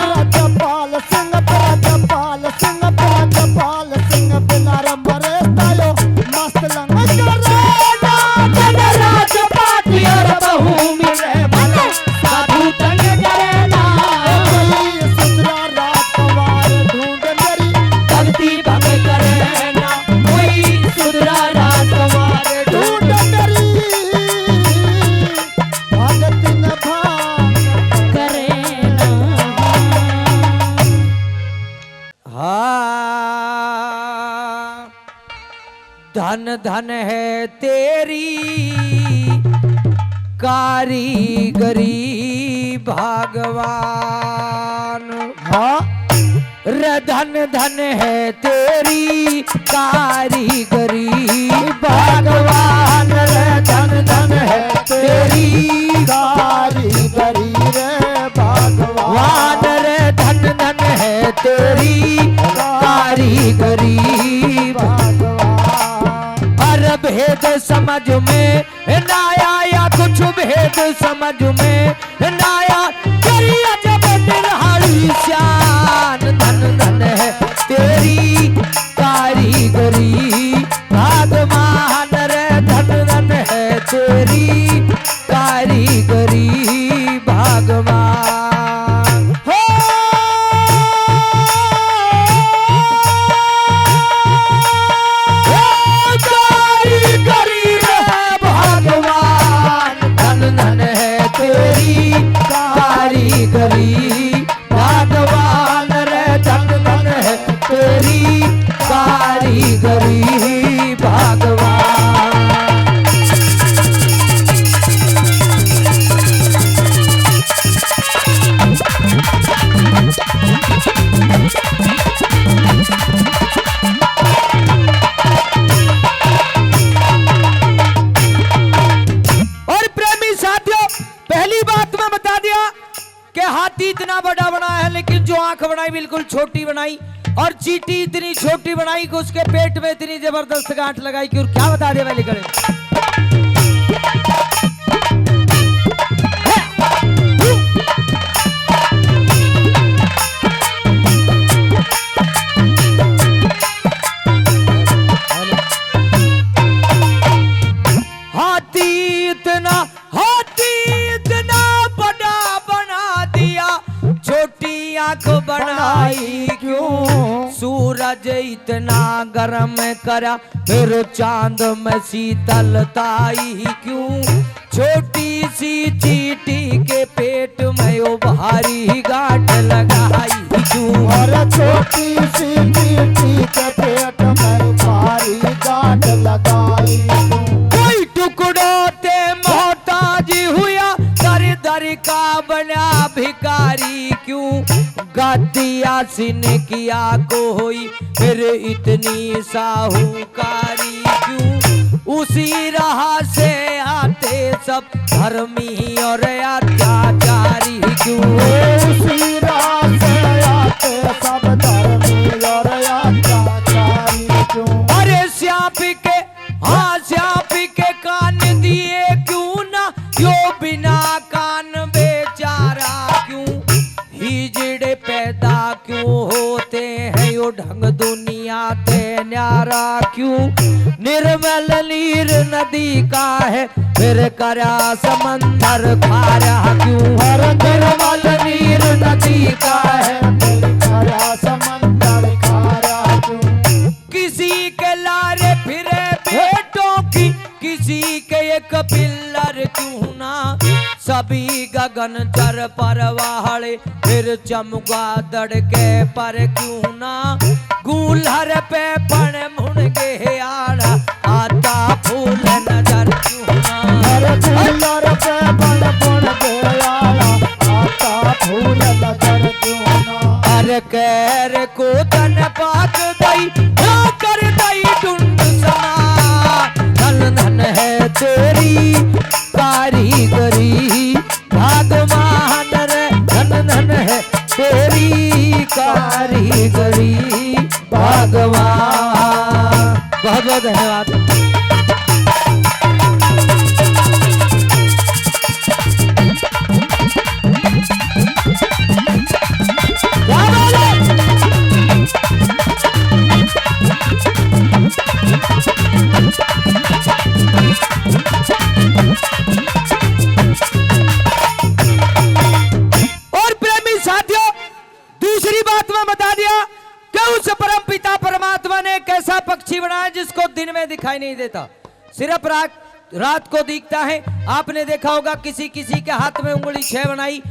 [SPEAKER 3] राजपाल सिंह राजपाल सिंह राजपाल सिंह बिना मरे तायो मस्त लंग करेगा।
[SPEAKER 4] जन राजपाट और बहू मिले भले साधु तंग करेना,
[SPEAKER 3] सुंदरा राजकुमार ढूंढ मेरी
[SPEAKER 4] भक्ति भंग करेना, कोई सुधरा राजकुमार
[SPEAKER 3] ढूंढ मेरी भगति न भांग।
[SPEAKER 2] करना
[SPEAKER 4] हाँ, धन धन है तेरी कारीगरी भगवान।
[SPEAKER 3] हाँ
[SPEAKER 4] रे धन धन है तेरी कारीगरी भगवान, रे धन धन है तेरी
[SPEAKER 3] कारीगरी रे भगवान।
[SPEAKER 4] वान, रे धन धन है तेरी कारीगरी
[SPEAKER 3] भगवान
[SPEAKER 4] हर भेद समझ में ना आया, कुछ भेद समझ में ना आया, करिया जब निरहारी शान। धन धन है तेरी कारीगरी भगवान, रे धन धन है तेरी कारीगरी भगवान हो। कारीगरी रे भगवान, धन धन है तेरी कारीगरी भगवान, रे धन धन है तेरी कारीगरी भगवान। और प्रेमी साथियों, पहली बात मैं बता दिया कि हाथी इतना बड़ा बना है, लेकिन जो आंख बनाई बिल्कुल छोटी बनाई, और चींटी इतनी छोटी बनाई कि उसके पेट में इतनी जबरदस्त गांठ लगाई कि और क्या बता दे वाली करे। बनाई क्यों? सूरज इतना गर्म करा फिर चांद में शीतलताई क्यों? छोटी सी चींटी के पेट में ओ भारी गांठ लगाई क्यों?
[SPEAKER 3] और छोटी सी चींटी के पेट में भारी गांठ लगाई क्यों?
[SPEAKER 4] कोई टुकड़ों ते मोहताज हुआ दर दर का बना भिखारी क्यों? गद्दिया सिन किया कोई फिर इतनी साहूकारी क्यों? उसी राह से आते सब धर्मी और अत्याचारी क्यों?
[SPEAKER 3] उसी राह से आते सब धर्मी और अत्याचारी क्यों?
[SPEAKER 4] अरे श्याप के हाँ श्याप के कान दिए क्यों ना यो बिना कान बेचारा क्यों? हिजड़े पैदा क्यों होते हैं यो ढंग दुनिया ते न्यारा क्यों? निर्मल नीर नदी का है फिर करा समंदर खारा क्यों?
[SPEAKER 3] हर
[SPEAKER 4] निर्मल नीर नदी का है
[SPEAKER 3] हरा समंदर खारा क्यों?
[SPEAKER 4] किसी के लारे फिरे बेटों की किसी के एक पिल्लर क्यों ना? सभी गगन चर परवाहड़े फिर चमगादड़ के पर क्यों ना? गूलर पे पण मुनगे आड़ा आता फूल नजर क्यों ना?
[SPEAKER 3] हर फूलर पे बड़ बड़ गया आता फूल नजर क्यों ना?
[SPEAKER 4] अरे कैर को तन पाक दई ना कर दई टुंड समा धन धन है तेरी कारीगरी भगवान रे धन धन है तेरी कारीगरी भगवान। बहुत बहुत धन्यवाद। और प्रेमी साथियों दूसरी बात मैं बता दिया कि उस परम पिता परमात्मा ने एक ऐसा पक्षी बनाया जिसको दिन में दिखाई नहीं देता, सिर्फ रात को दिखता है। आपने देखा होगा किसी किसी के हाथ में उंगली 6 बनाई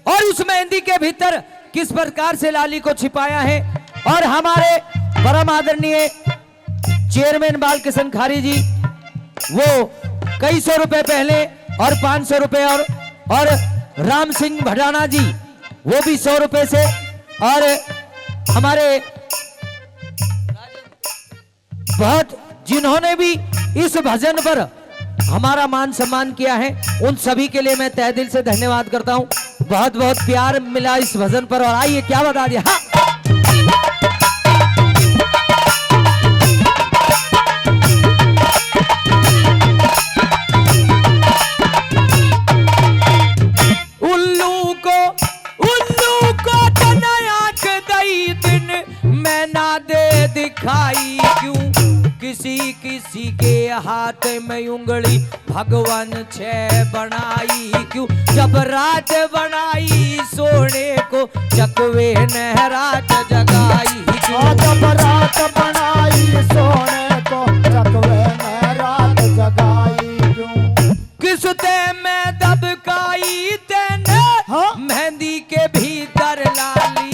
[SPEAKER 4] और उस मेहंदी के भीतर किस प्रकार से लाली को छिपाया है। और हमारे परम आदरणीय चेयरमैन बालकिशन खारी जी वो कई सौ रुपए पहले और 500 रुपए और राम सिंह भडाना जी वो भी 100 रुपए से और हमारे बहुत जिन्होंने भी इस भजन पर हमारा मान सम्मान किया है उन सभी के लिए मैं तहे दिल से धन्यवाद करता हूं। बहुत बहुत प्यार मिला इस भजन पर। और आइए क्या बता दिया हाँ। दिखाई क्यों? किसी किसी के हाथ में उंगली भगवान 6 बनाई क्यों? जब रात बनाई सोने को चकवे ने रात जगाई क्यों?
[SPEAKER 3] जब रात बनाई सोने को चकवे ने रात जगाई क्यों?
[SPEAKER 4] किसते में दबकाई तेने मेहंदी के भीतर लाली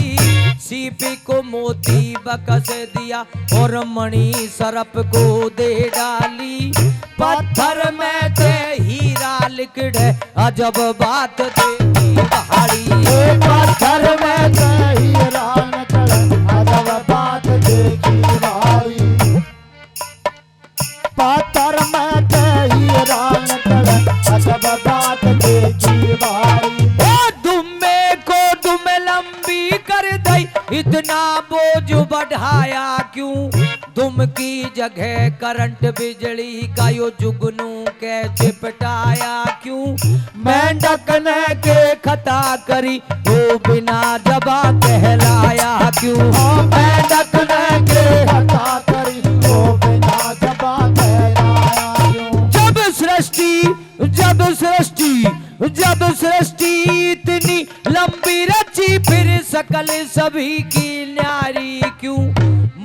[SPEAKER 4] सीपी को मोती बकस दिया और मणि सरप को दे डाली। पत्थर में थे हीरा लिकड़े अजब बात देखी पहाड़ी।
[SPEAKER 3] पत्थर में थे हीरा लिकड़े अजब बात देखी पहाड़ी। पत्थर में थे हीरा लिकड़े अजब बात देखी पहाड़ी।
[SPEAKER 4] इतना बोझ बढ़ाया क्यों? दुम की जगह करंट बिजली का यो जुगनू के चिपटाया क्यों? मेंढक ने के खता करी वो बिना जबा कहलाया क्यों?
[SPEAKER 3] मेंढक ने के खता करी वो बिना जबा कहलाया क्यों? जब सृष्टि इतनी लंबी रची फिर सकल
[SPEAKER 4] सभी की न्यारी क्यों,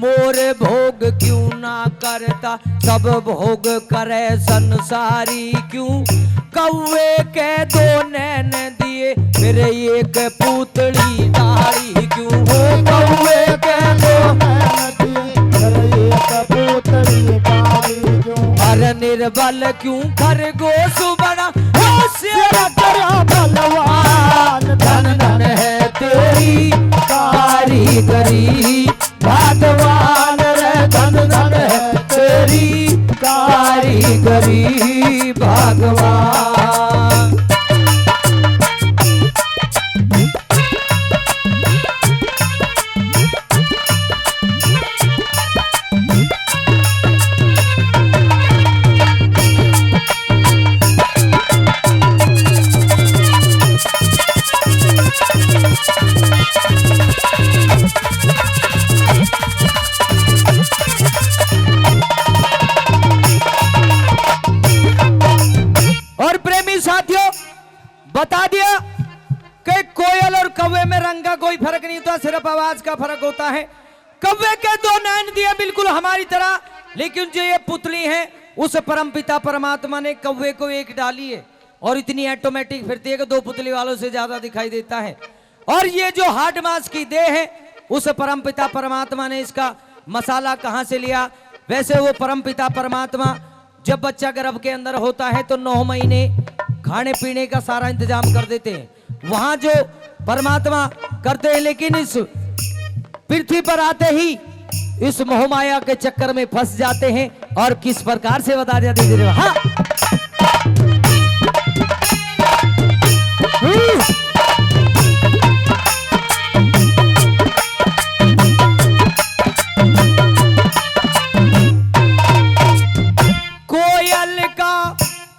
[SPEAKER 4] मोर भोग क्यों ना करता, सब भोग करे संसारी क्यों। कौवे के दो नैन दिए, फिर एक पुतली दाढ़ी क्यों। कौवे के दो अरे निर्बल क्यों खरगोश बना, बलवान धन धन है तेरी कारीगरी, भगवान रे धन धन है तेरी कारीगरी भगवान। और प्रेमी साथियों बता दिया कि कोयल और कौवे में रंग का कोई फर्क नहीं होता, सिर्फ आवाज का फर्क होता है। कौवे के दो नैन दिए बिल्कुल हमारी तरह, लेकिन जो ये पुतली है उस परमपिता परमात्मा ने कौवे को एक डाली है और इतनी ऑटोमेटिक फिरती है कि दो पुतली वालों से ज्यादा दिखाई देता है। और ये जो हार्ड मास की देह है उस परमपिता परमात्मा ने इसका मसाला कहां से लिया। वैसे वो परमपिता परमात्मा जब बच्चा गर्भ के अंदर होता है तो 9 महीने खाने पीने का सारा इंतजाम कर देते हैं, वहां जो परमात्मा करते हैं। लेकिन इस पृथ्वी पर आते ही इस मोहमाया के चक्कर में फंस जाते हैं। और किस प्रकार से बता दिया धीरे धीरे। हाँ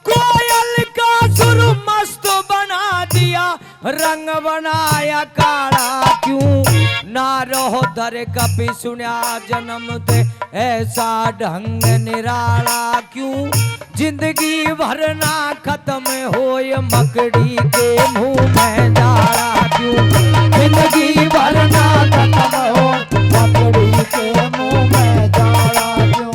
[SPEAKER 4] कोयल का सुर मस्त बना दिया, रंग बनाया काला क्यों। ना रहो दर कपि सुना जन्म ते ऐसा ढंग निराला क्यों। जिंदगी भर ना खत्म होए मकड़ी के मुंह में जाला क्यों। जिंदगी भर ना खत्म हो मकड़ी के मुंह में जाला क्यों।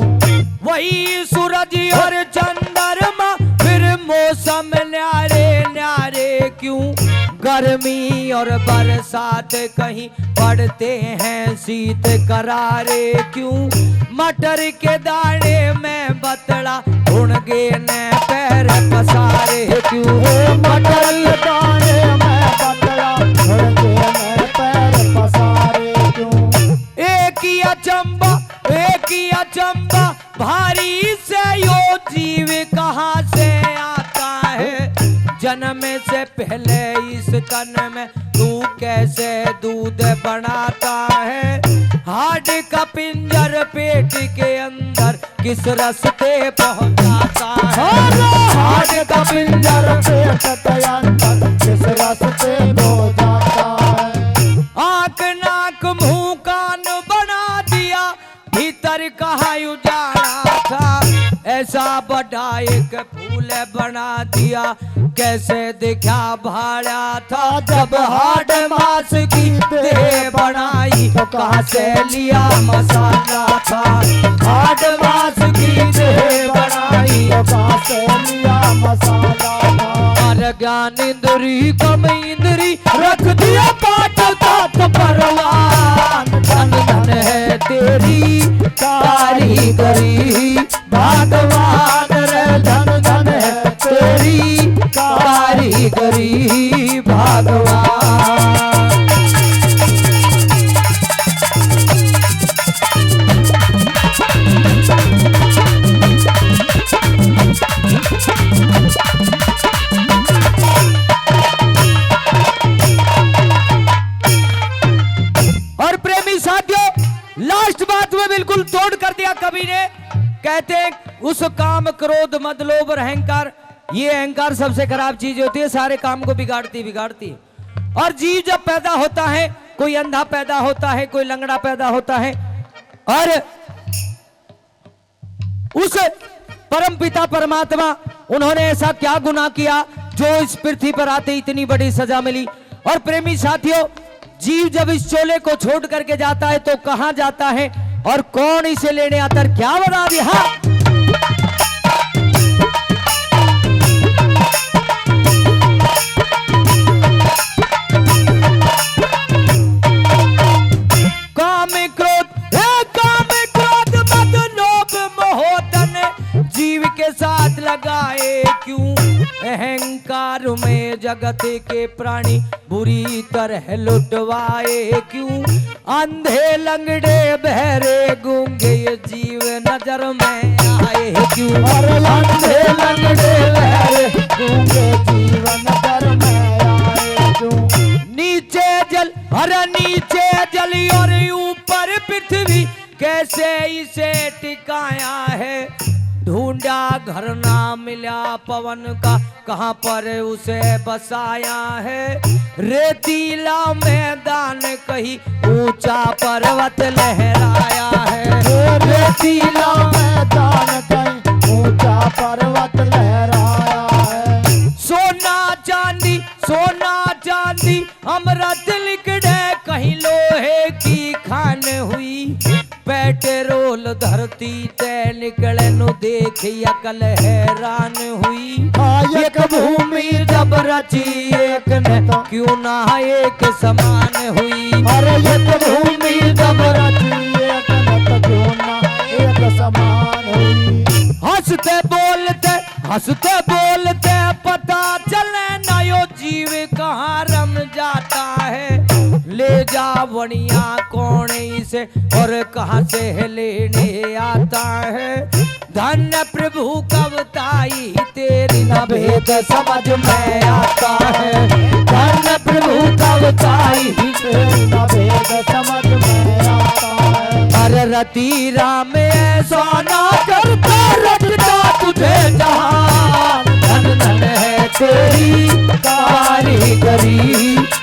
[SPEAKER 4] वही सूरज और चंद्रमा फिर मौसम न्यारे न्यारे क्यों। गर्मी और बरसात कहीं पड़ते हैं शीत करारे क्यों। मटर के दाने में बतड़ा उड़गे न पैर पसारे क्यों। मटर के दाने में बतड़ा उड़गे न पैर पसारे क्यों। एक ही अचंबा भारी से यो जीव कहाँ से आता है। जन्म से पहले इस तन में तू कैसे दूध बनाता है। हार्ड का पिंजर पेट के अंदर किस रास्ते पहुंचाता है। हार्ड का पिंजर पेट के अंदर किस रास्ते पहुंचाता है। आंख नाक मुंह कान बना दिया, भीतर कहाँ उजाड़ा था। ऐसा बड़ा एक फूल बना दिया, कैसे दिखा भाड़ा था। जब हार्ड मास की देह बनाई तो कहाँ से लिया मसाला था। हार्ड मास की देह बनाई तो कहाँ से लिया मसाला था। और ज्ञान इंद्री कम इंद्री रख दिया पाठ तात परवान। धन धन है तेरी कारीगरी भगवान रे धन धन है तेरी कारीगरी भगवान। और प्रेमी साथियों लास्ट बात में बिल्कुल तोड़ कर दिया कवि ने। कहते उस काम क्रोध मद लोभ और अहंकार, ये अहंकार सबसे खराब चीज होती है, सारे काम को बिगाड़ती है। और जीव जब पैदा होता है, कोई अंधा पैदा होता है, कोई लंगड़ा पैदा होता है, और उस परम पिता परमात्मा उन्होंने ऐसा क्या गुनाह किया जो इस पृथ्वी पर आते इतनी बड़ी सजा मिली। और प्रेमी साथियों जीव जब इस चोले को छोड़ करके जाता है तो कहां जाता है और कौन इसे लेने आता है, क्या बता दिया। जीव के साथ लगाए क्यों अहंकार में जगत के प्राणी बुरी तरह लुटवाए क्यों। अंधे लंगड़े बहरे गूंगे ये जीव नजर में आए क्यों।
[SPEAKER 3] अंधे लंगड़े बहरे गूंगे जीव नजर में आए क्यों।
[SPEAKER 4] नीचे जल हर नीचे जल और ऊपर पृथ्वी कैसे इसे टिकाया है। ढूंढा घर ना मिला पवन का कहां पर उसे बसाया है। रेतीला मैदान कहीं ऊंचा पर्वत लहराया है।
[SPEAKER 3] रेतीला मैदान कहीं ऊंचा पर्वत लहराया है।
[SPEAKER 4] सोना चांदी अमृत लिकड़े कहीं लोहे की खान हुई। पेट्रोल धरती ते निकले नु देख अकल हैरान हुई। एक भूमि जब रची एक ने क्यों ना एक समान हुई।
[SPEAKER 3] अरे एक भूमि जब रची एक ने क्यों ना एक समान हुई।
[SPEAKER 4] हंसते बोलते पता चले ना यो जीव कहाँ रम जाता है। ले जा वणिया कौन इसे और कहां से लेने आता है। धन्य प्रभु कवताई तेरी न भेद समझ में आता है। धन्य प्रभु कवताई
[SPEAKER 3] तेरी न भेद समझ में आता है।
[SPEAKER 4] हर रतीरा में ऐसा ना करता रखता तुझे जहान। धन धन है तेरी कारीगरी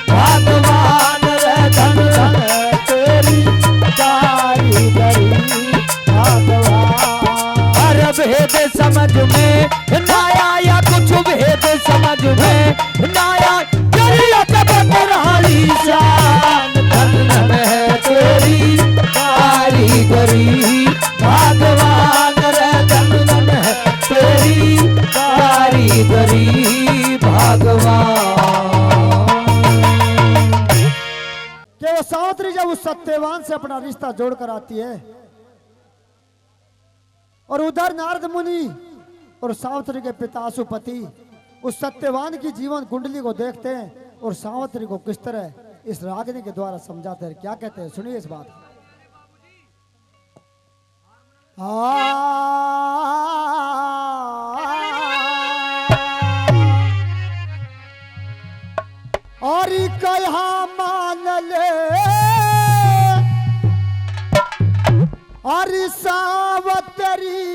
[SPEAKER 4] भगवान रे। धन धन है तेरी
[SPEAKER 3] कारीगरी भगवान।
[SPEAKER 4] हर भेद समझ में ना आया कुछ भेद समझ में ना आया करिया जब रानी शान। धन धन है तेरी कारीगरी भगवान रे। धन धन है तेरी कारीगरी भगवान।
[SPEAKER 3] कि वो सावित्री जब उस सत्यवान से अपना रिश्ता जोड़कर आती है और उधर नारद मुनि और सावित्री के पिता अशुपति उस सत्यवान की जीवन कुंडली को देखते हैं और सावित्री को किस तरह इस रागिनी के द्वारा समझाते हैं। क्या कहते हैं, सुनिए इस बात। और कहा मान ले और सावतरी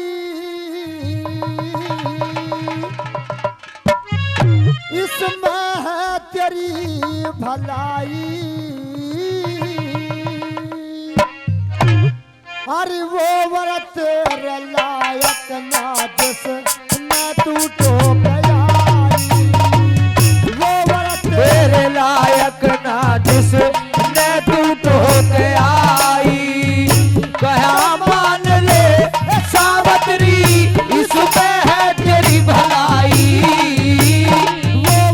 [SPEAKER 3] इसमें है तेरी भलाई। अरे वो व्रत तेरे लायक ना जिस मैं तू तो गया। वो व्रत
[SPEAKER 4] तेरे लायक ना जिस ने तू तो आई। कहा मान ले सावतरी इसमें है तेरी भलाई।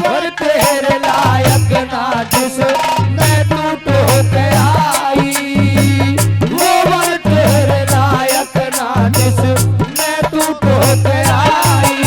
[SPEAKER 4] वो तेरे लायक ना जिस ने तू तो आई। वो तेरे लायक ना जिस ने तू तो आई।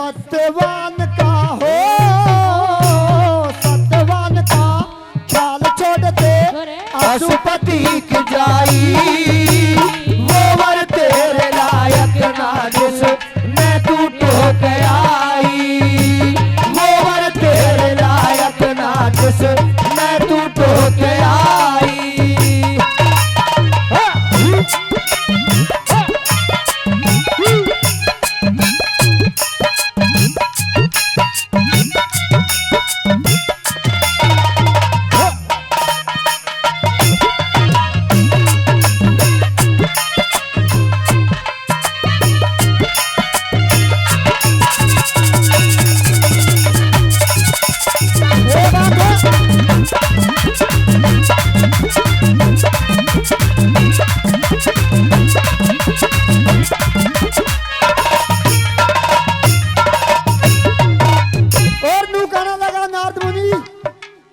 [SPEAKER 3] सत्यवान का हो, सत्यवान का ख्याल छोड़ दे
[SPEAKER 4] पशुपति की जाई, वो वर तेरे लायक ना जिस मैं तू टोक आई, वो वर तेरे लायक ना जिस मैं तू टोक आई।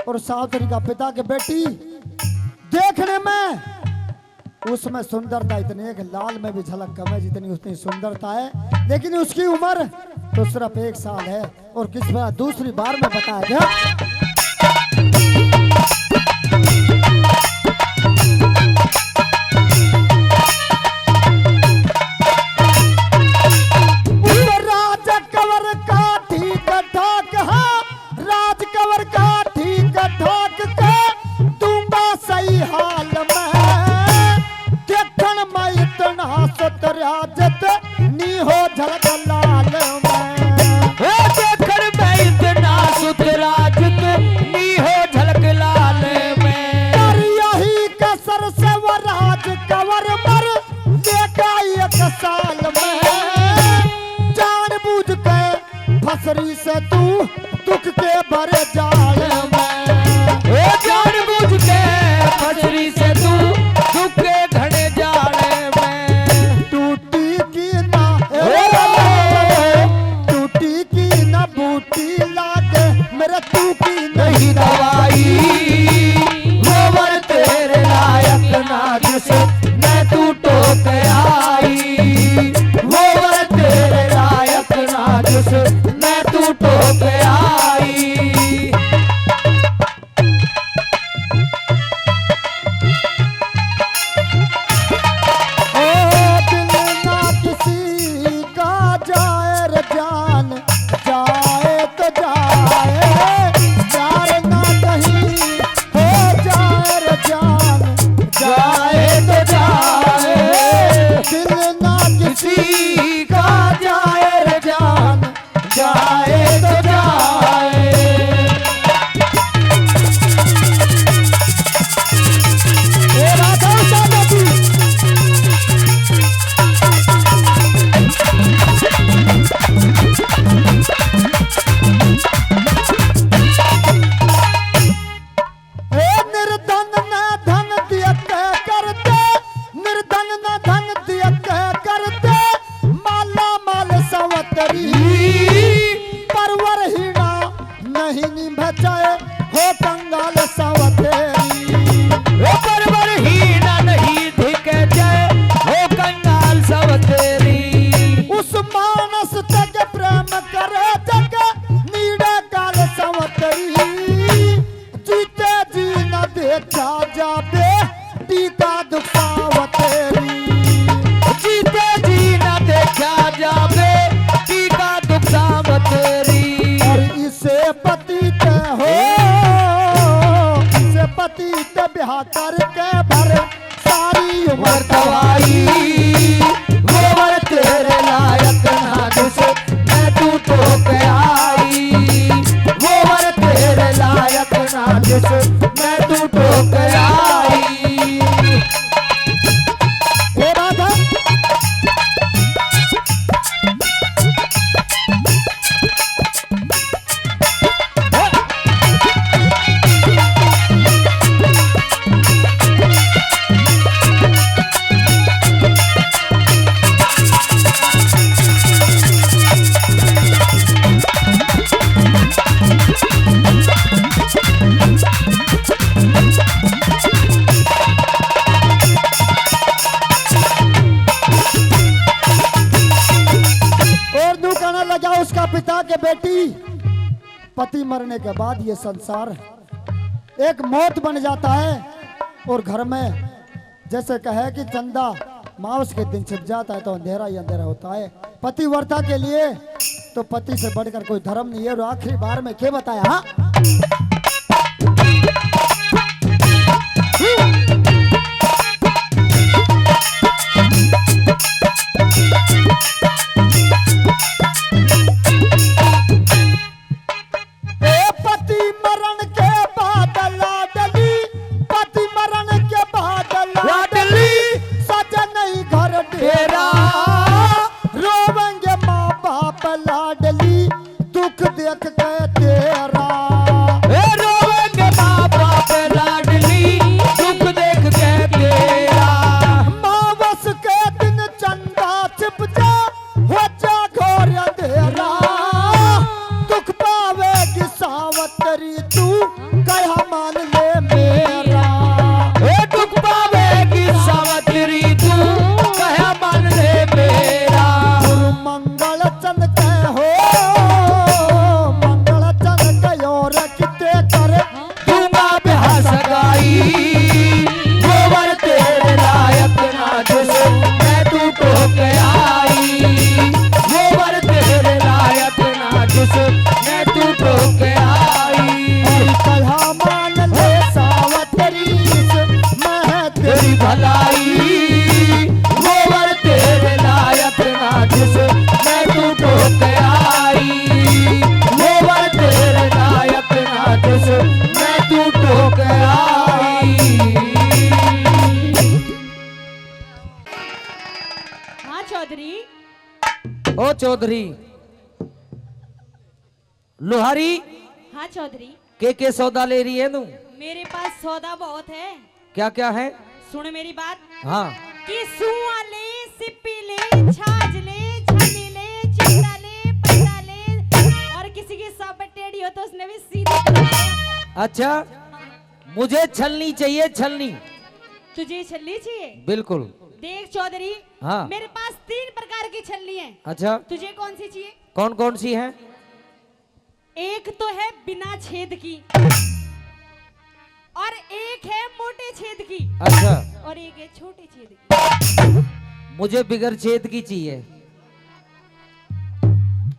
[SPEAKER 3] और सावित्री का पिता के बेटी देखने में उसमें सुंदरता इतनी है कि लाल में भी झलक कम है जितनी उसकी सुंदरता है, लेकिन उसकी उम्र तो सिर्फ 1 साल है। और किस बार दूसरी बार में बताया गया फसरी से तू दुख के भरे जाल में,
[SPEAKER 4] जानबूझ के फसरी से तू दुख के घड़े जाल में,
[SPEAKER 3] टूटी की ना बूटी लागे मेरे तू की नहीं
[SPEAKER 4] दवाई, वो वर तेरे लायक ना जिस मैं तू टोक आई, वो वर तेरे लायक ना जिस मैं तू टोक आई।
[SPEAKER 3] करके भर सारी उम्र
[SPEAKER 4] दवाई, वो वर तेरे लायक ना जिस मैं तू टोक आई, वो वर तेरे लायक ना जिस मैं तू टोक आई।
[SPEAKER 3] ये बात है के बेटी, पति मरने के बाद ये संसार एक मौत बन जाता है। और घर में जैसे कहे कि चंदा माउस के दिन छिप जाता है तो अंधेरा ही अंधेरा होता है। पतिव्रता के लिए तो पति से बढ़कर कोई धर्म नहीं है। और आखिरी बार में क्या बताया, हाँ? पति मरण के बाद लाडली, पति मरण के बाद लाडली, सजा नहीं घर डेरा, रोवेंगे माँ बाप लाडली, दुख देख के तेरा।
[SPEAKER 4] रोवेंगे माँ बाप लाडली, दुख देख के तेरा।
[SPEAKER 3] मावस के दिन चंदा छिप जा, हो जा घोर अंधेरा, दुख पावेगी सावतरी तू, कहा मान ले मेरा।
[SPEAKER 4] दुख पावेगी सावतरी तू, कहा मान ले मेरा।
[SPEAKER 3] गुरु मंगल चंद के हो, मंगल चंद के और किते करे
[SPEAKER 4] दूंगा ब्याह सगाई, गोबर तेरे लायक ना जिस मैं तू टोक आई, गोबर तेरे लायक ना जिस मैं तू टोक आई।
[SPEAKER 3] कहा मान ले सावतरी मैं
[SPEAKER 4] तेरी भलाई, गोबर तेरे लायक ना जिस मैं तू टोक आई, गोबर तेरे लायक ना जिस मैं तू टोक आई।
[SPEAKER 2] हाँ चौधरी।
[SPEAKER 4] ओ चौधरी, लोहारी
[SPEAKER 2] हाँ चौधरी,
[SPEAKER 4] के सौदा ले रही है तू?
[SPEAKER 2] मेरे पास सौदा बहुत है।
[SPEAKER 4] क्या क्या है?
[SPEAKER 2] सुन मेरी बात।
[SPEAKER 4] हाँ।
[SPEAKER 2] कि सुआ ले, सिप्पी ले, छाछ ले, छन्नी ले, चिमटा ले, पत्ता ले, और किसी की सौबत टेढ़ी हो तो उसने भी सीधी करवाया।
[SPEAKER 4] अच्छा, मुझे छलनी चाहिए, छलनी।
[SPEAKER 2] तुझे छल्ली चाहिए?
[SPEAKER 4] बिल्कुल।
[SPEAKER 2] देख चौधरी,
[SPEAKER 4] हाँ।
[SPEAKER 2] मेरे पास 3 प्रकार की छल्ली है।
[SPEAKER 4] अच्छा,
[SPEAKER 2] तुझे कौन सी चाहिए?
[SPEAKER 4] कौन कौन सी है?
[SPEAKER 2] एक तो है बिना छेद की, और एक है मोटे छेद की,
[SPEAKER 4] अच्छा,
[SPEAKER 2] और एक है छोटे छेद की।
[SPEAKER 4] मुझे बिगर छेद की चाहिए।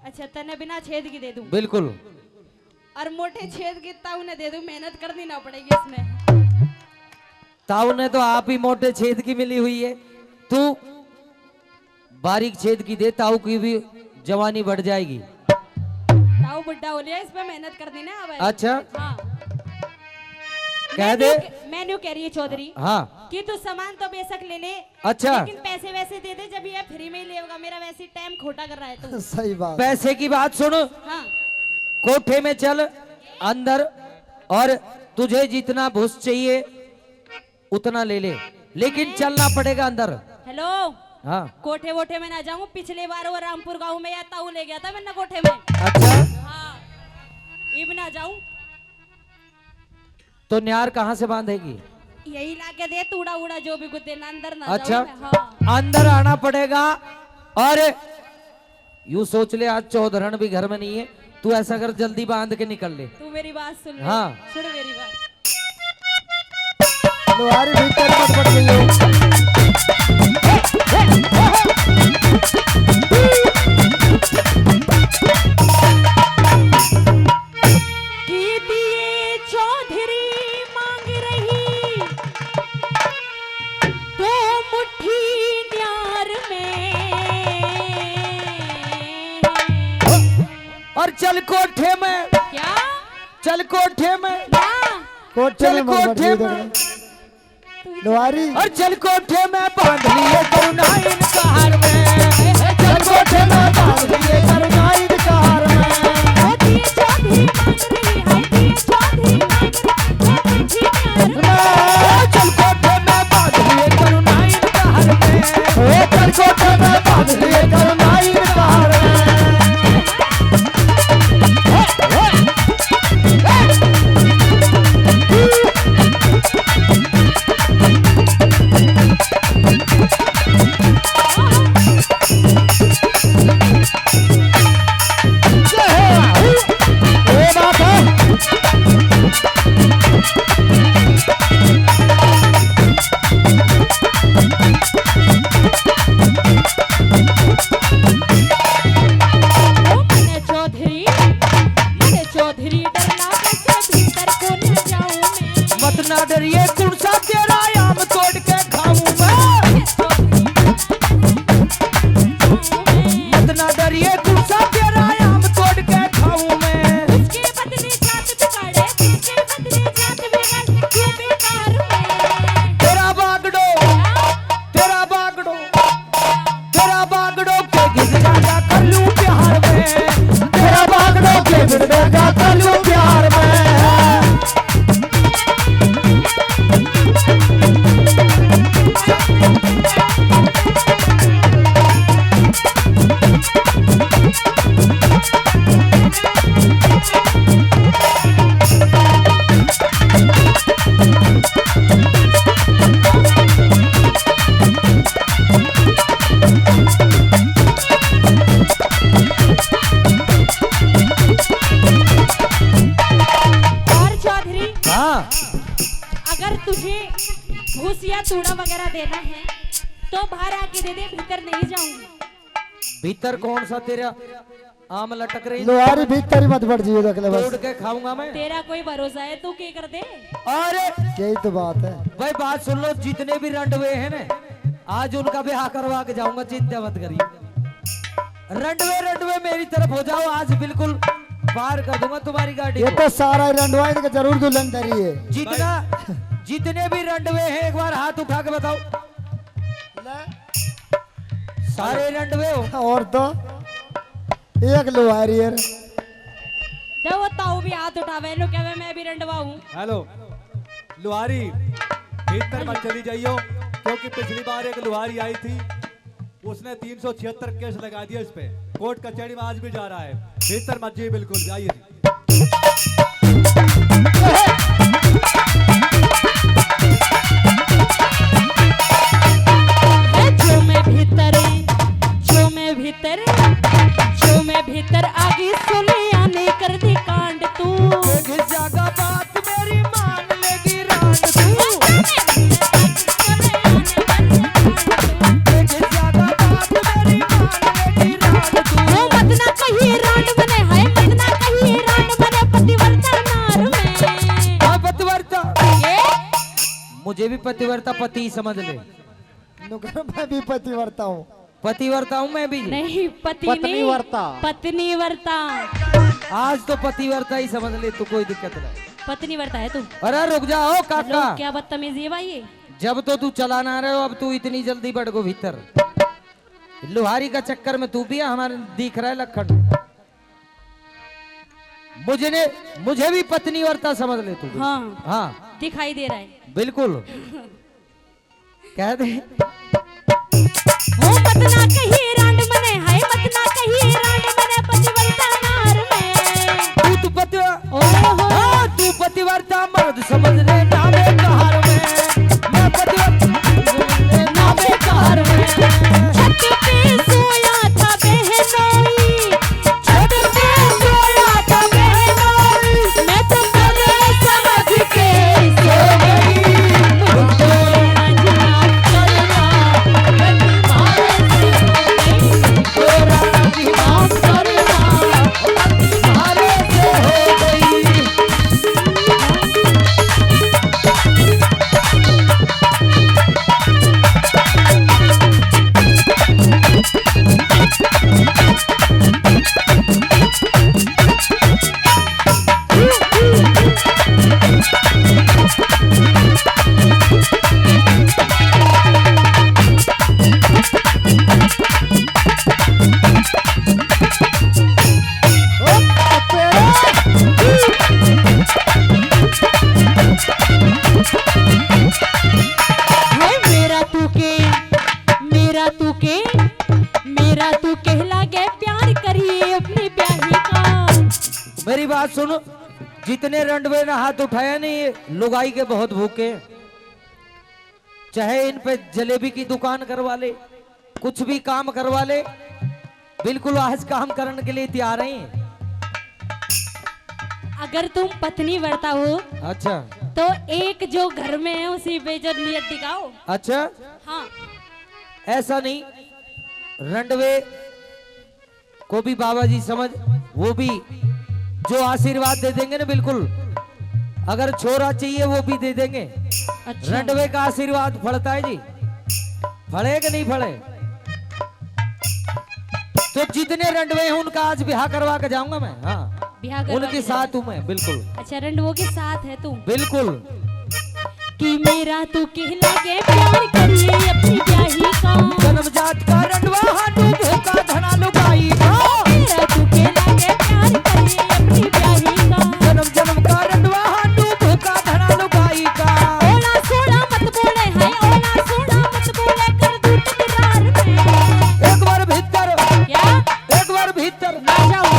[SPEAKER 2] अच्छा, तने बिना छेद की दे दूं?
[SPEAKER 4] बिल्कुल।
[SPEAKER 2] और मोटे छेद की ताऊ ने दे दूं, मेहनत करनी ना पड़ेगी इसमें।
[SPEAKER 4] ताऊ ने तो आप ही मोटे छेद की मिली हुई है, तू बारीक छेद की दे, ताऊ की भी जवानी बढ़ जाएगी।
[SPEAKER 2] ताऊ बुढ़ा हो लिया, इसमें मेहनत करनी ना अब।
[SPEAKER 4] अच्छा,
[SPEAKER 2] हाँ।
[SPEAKER 4] कह दे।
[SPEAKER 2] मैंने कह रही है चौधरी,
[SPEAKER 4] हाँ,
[SPEAKER 2] कि तू सामान तो बेशक ले ले,
[SPEAKER 4] अच्छा,
[SPEAKER 2] लेकिन पैसे वैसे दे दे, जब ये फ्री में ही लेगा। मेरा वैसे टाइम खोटा कर रहा है तू।
[SPEAKER 3] सही बात।
[SPEAKER 4] पैसे की बात सुन,
[SPEAKER 2] हाँ।
[SPEAKER 4] कोठे में चल अंदर, और तुझे जितना भूस चाहिए उतना ले ले, लेकिन चलना पड़ेगा अंदर।
[SPEAKER 2] हेलो,
[SPEAKER 4] हाँ।
[SPEAKER 2] कोठे वोठे में ना जाऊं। पिछले बार वो रामपुर गांव में या ताऊ ले गया था मैंने कोठे में।
[SPEAKER 4] अच्छा,
[SPEAKER 2] हाँ, इब ना जाऊं।
[SPEAKER 4] तो न्यार कहाँ से बांधेगी?
[SPEAKER 2] यही लाके दे, तूड़ा उड़ा जो भी कुछ देना, अंदर ना
[SPEAKER 4] अच्छा,
[SPEAKER 2] जाऊं मैं। हाँ।
[SPEAKER 4] अंदर आना पड़ेगा। और यूं सोच ले, आज चौधरण भी घर में नहीं है, तू ऐसा कर, जल्दी बांध के निकल ले।
[SPEAKER 2] तू मेरी बात सुन ले।
[SPEAKER 4] हाँ।
[SPEAKER 2] सुन मेरी बात।
[SPEAKER 3] लोहारी भीतर मत पड़ गई हो।
[SPEAKER 2] कि दिए चौधरी मांग रही, तो मुट्ठी न्यार में।
[SPEAKER 4] और चल कोठे में,
[SPEAKER 2] क्या?
[SPEAKER 4] चल कोठे में,
[SPEAKER 2] क्या?
[SPEAKER 3] कोठे
[SPEAKER 4] चल
[SPEAKER 3] में मत
[SPEAKER 4] कोठे
[SPEAKER 3] पड़
[SPEAKER 4] में,
[SPEAKER 3] गई। लोहारी
[SPEAKER 4] और चल कोठे में बांध लिए करुणा इनकार में, चल कोठे में बांध लिए करुणा इनकार में।
[SPEAKER 2] ओ दिए चौधरी मांग रही है, दिए चौधरी मांग रही है, तो मुट्ठी न्यार में।
[SPEAKER 4] चल कोठे में बांध लिए करुणा इनकार में, चल कोठे में बांध लिए करुणा इनकार में।
[SPEAKER 2] आहा। गिर जाऊंगी।
[SPEAKER 4] भीतर कौन सा तेरा आम लटक रही?
[SPEAKER 3] लोहारी भीतर ही मत बढ़ जियो देख ले
[SPEAKER 4] तोड़
[SPEAKER 3] बस।
[SPEAKER 4] के खाऊंगा मैं।
[SPEAKER 2] तेरा कोई भरोसा है, तू क्या कर दे।
[SPEAKER 4] अरे
[SPEAKER 3] यही तो बात है।
[SPEAKER 4] भाई बात सुन लो, जितने भी रंडवे हैं ना, आज उनका ब्याह करवा के जाऊंगा, चिंता मत करिए। रंडवे मेरी तरफ हो जाओ, आज बिल्कुल पार कर दूंगा तुम्हारी गाड़ी
[SPEAKER 3] ये
[SPEAKER 4] को।
[SPEAKER 3] तो सारा रंडवा इनका जरूर दुल्हन धरी है।
[SPEAKER 4] जितने भी रंडवे हैं एक बार हाथ उठा के बताओ। सारे रंडवे हो?
[SPEAKER 3] और तो एक लोहारी है।
[SPEAKER 2] जब वो ताऊ भी हाथ उठावे लो, कहवे मैं भी रंडवा हूँ।
[SPEAKER 5] हेलो लुहारी, भीतर मत चली जाइयो, क्योंकि पिछली बार एक लुहारी आई थी, उसने 376 केस लगा दिया इस पे। कोर्ट कचहरी में आज भी जा रहा है। भीतर मत जाइए, बिल्कुल जाइए।
[SPEAKER 2] भीतर आगे सुने आने कर दी कांड तू।
[SPEAKER 4] जागा बात मेरी मान लेगी रात तू। जागा बात मेरी मान लेगी रात तू।
[SPEAKER 2] मत ना कहीं रांड बने, है मत ना कहीं रांड बने पतिवर्ता नार में।
[SPEAKER 4] हाँ पतिवर्ता,
[SPEAKER 2] ये
[SPEAKER 4] मुझे भी पतिवर्ता पति समझ ले।
[SPEAKER 3] नुकर मैं भी पतिवर्ता हूँ।
[SPEAKER 4] पतिवर्ता हूँ मैं भी।
[SPEAKER 2] नहीं पति
[SPEAKER 3] पत्नीवर्ता।
[SPEAKER 2] पत्नीवर्ता।
[SPEAKER 4] आज तो पतिवर्ता ही समझ ले तू, कोई दिक्कत नहीं।
[SPEAKER 2] पत्नीवर्ता है तू।
[SPEAKER 4] अरे रुक जाओ काका,
[SPEAKER 2] लोग क्या बदतमीजी है भाई ये।
[SPEAKER 4] जब तो तू चला ना रहे हो, अब तू इतनी जल्दी बढ़ गो भीतर। लोहारी का चक्कर में तू भी है, हमारे दिख रहा है लखन। मुझे भी पत्नीवर्ता समझ ले तू।
[SPEAKER 2] हाँ
[SPEAKER 4] हाँ
[SPEAKER 2] दिखाई दे रहा है।
[SPEAKER 4] बिल्कुल कह दे।
[SPEAKER 2] हो मत ना कहीं रांड बने, है मत ना कहीं रांड बने पतिवर्ता नार में।
[SPEAKER 4] तू
[SPEAKER 2] ओहो
[SPEAKER 4] हाँ, तू पतिवर्ता मर्द समझ ले, नामे कहार में मैं पतिवर्ता नामे कहार में।
[SPEAKER 2] छत पे सोया था बहनोई, छत पे सोया था बहनोई, मैं तो कदर समझ के सो गई। मुझको राजी माफ करना,
[SPEAKER 4] तुम्हारे से हो गई।
[SPEAKER 2] है मेरा तू कहला गे प्यार करिए अपनी ब्याही का।
[SPEAKER 4] मेरी बात सुनो, जितने रंडवे ने हाथ उठाया नहीं, ये लुगाई के बहुत भूखे। चाहे इन पे जलेबी की दुकान करवा ले, कुछ भी काम करवा ले, बिल्कुल आज काम करने के लिए तैयार हैं।
[SPEAKER 2] अगर तुम पत्नी वर्ता हो
[SPEAKER 4] अच्छा
[SPEAKER 2] तो एक जो घर में है उसी पे जो नियत दिखाओ।
[SPEAKER 4] अच्छा,
[SPEAKER 2] हाँ
[SPEAKER 4] ऐसा नहीं, रंडवे को भी बाबा जी समझ, वो भी जो आशीर्वाद दे देंगे ना, बिल्कुल। अगर छोरा चाहिए वो भी दे देंगे।
[SPEAKER 2] अच्छा
[SPEAKER 4] रंडवे का आशीर्वाद फलता है जी, फले कि नहीं फले? तो जितने रंडवे हैं उनका आज ब्याह करवा के जाऊंगा मैं। हाँ
[SPEAKER 2] ब्याह करवा
[SPEAKER 4] उनके
[SPEAKER 2] के
[SPEAKER 4] साथ हूँ मैं, बिल्कुल
[SPEAKER 2] अच्छा रंडवों के साथ है तू।
[SPEAKER 4] बिल्कुल।
[SPEAKER 2] कि मेरा तू कहला गे प्यार करिए अपनी ब्याही का।
[SPEAKER 4] जन्मजात का रंडवा हाडू भूखा धना लुगाई का।
[SPEAKER 2] मेरा तू कहला गे प्यार करिए अपनी ब्याही का।
[SPEAKER 4] जन्म जन्म का रंडवा हाडू भूखा धना लुगाई का।
[SPEAKER 2] ओला सोला मत बोले है, ओला सोला मत बोले कर दूं तकरार में।
[SPEAKER 4] एक बार भीतर,
[SPEAKER 2] क्या
[SPEAKER 4] एक बार भीतर
[SPEAKER 2] आ जाओ।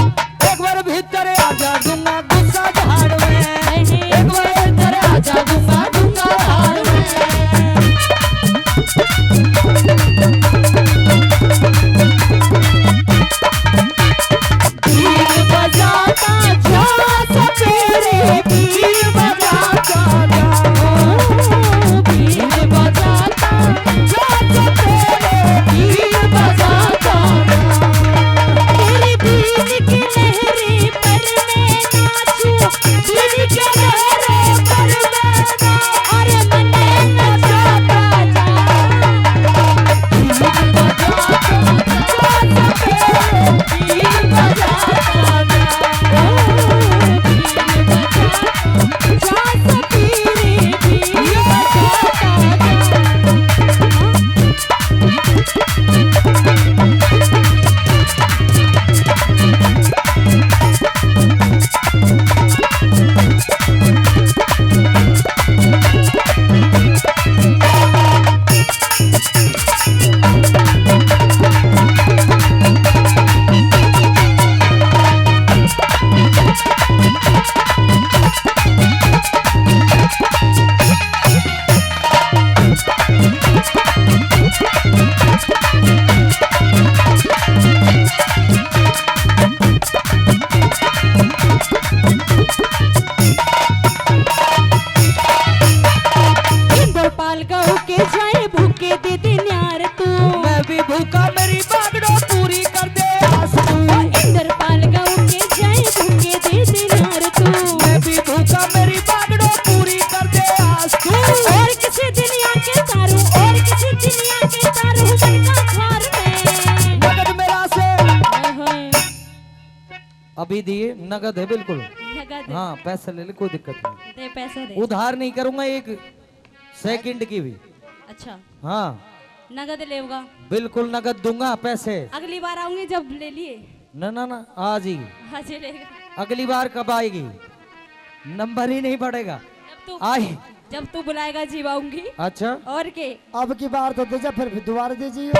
[SPEAKER 4] एक बार भीतर आजा दूंगा गुस्सा झाड़ में।
[SPEAKER 2] नहीं।
[SPEAKER 4] एक बार भीतर आजा दूंगा झाड़ में। बागड़ो पूरी कर दे आस तू।
[SPEAKER 2] इंद्रपाल गाऊंगे जय दूंगे दे दिनार तू।
[SPEAKER 4] मैं भी भूखा मेरी बागड़ो पूरी कर दे आस तू।
[SPEAKER 2] और किसी दुनिया के तारू, और किसी दुनिया के तारू मन का खार में।
[SPEAKER 4] नगद मेरा से
[SPEAKER 2] ओए,
[SPEAKER 4] अभी दिए नगद है बिल्कुल।
[SPEAKER 2] नगद
[SPEAKER 4] हाँ पैसे ले ले कोई दिक्कत नहीं,
[SPEAKER 2] दे पैसे दे।
[SPEAKER 4] उधार नहीं करूंगा एक सेकंड की भी।
[SPEAKER 2] अच्छा
[SPEAKER 4] हाँ
[SPEAKER 2] नगद लेगा।
[SPEAKER 4] बिल्कुल नगद दूंगा पैसे।
[SPEAKER 2] अगली बार आऊंगी जब ले लिए।
[SPEAKER 4] ना ना ना आज ही।
[SPEAKER 2] आज ही लेगा।
[SPEAKER 4] अगली बार कब आएगी, नंबर ही नहीं पड़ेगा।
[SPEAKER 2] जब तू बुलाएगा जीव आऊंगी।
[SPEAKER 4] अच्छा
[SPEAKER 2] और के
[SPEAKER 3] अब की बार तो दीजिए, फिर दोबारा दीजिए।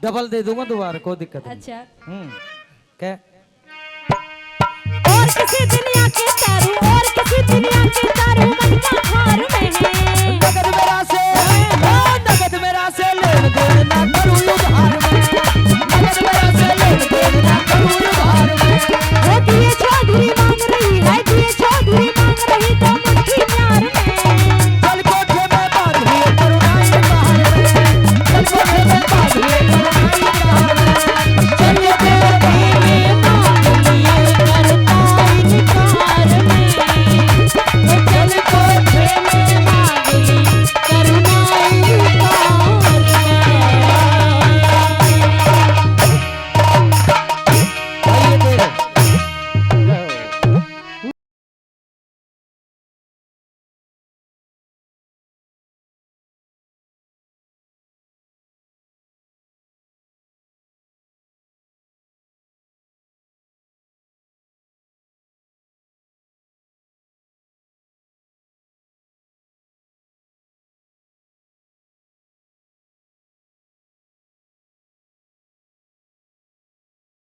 [SPEAKER 4] डबल दे दूंगा दोबारा, कोई दिक्कत नहीं।
[SPEAKER 2] अच्छा
[SPEAKER 4] क्या
[SPEAKER 2] और किसी दुनिया के तारू, और किसी दुनिया के तारू मन का खार में है।
[SPEAKER 4] नगद मेरा से, नगद मेरा से लेन देन ना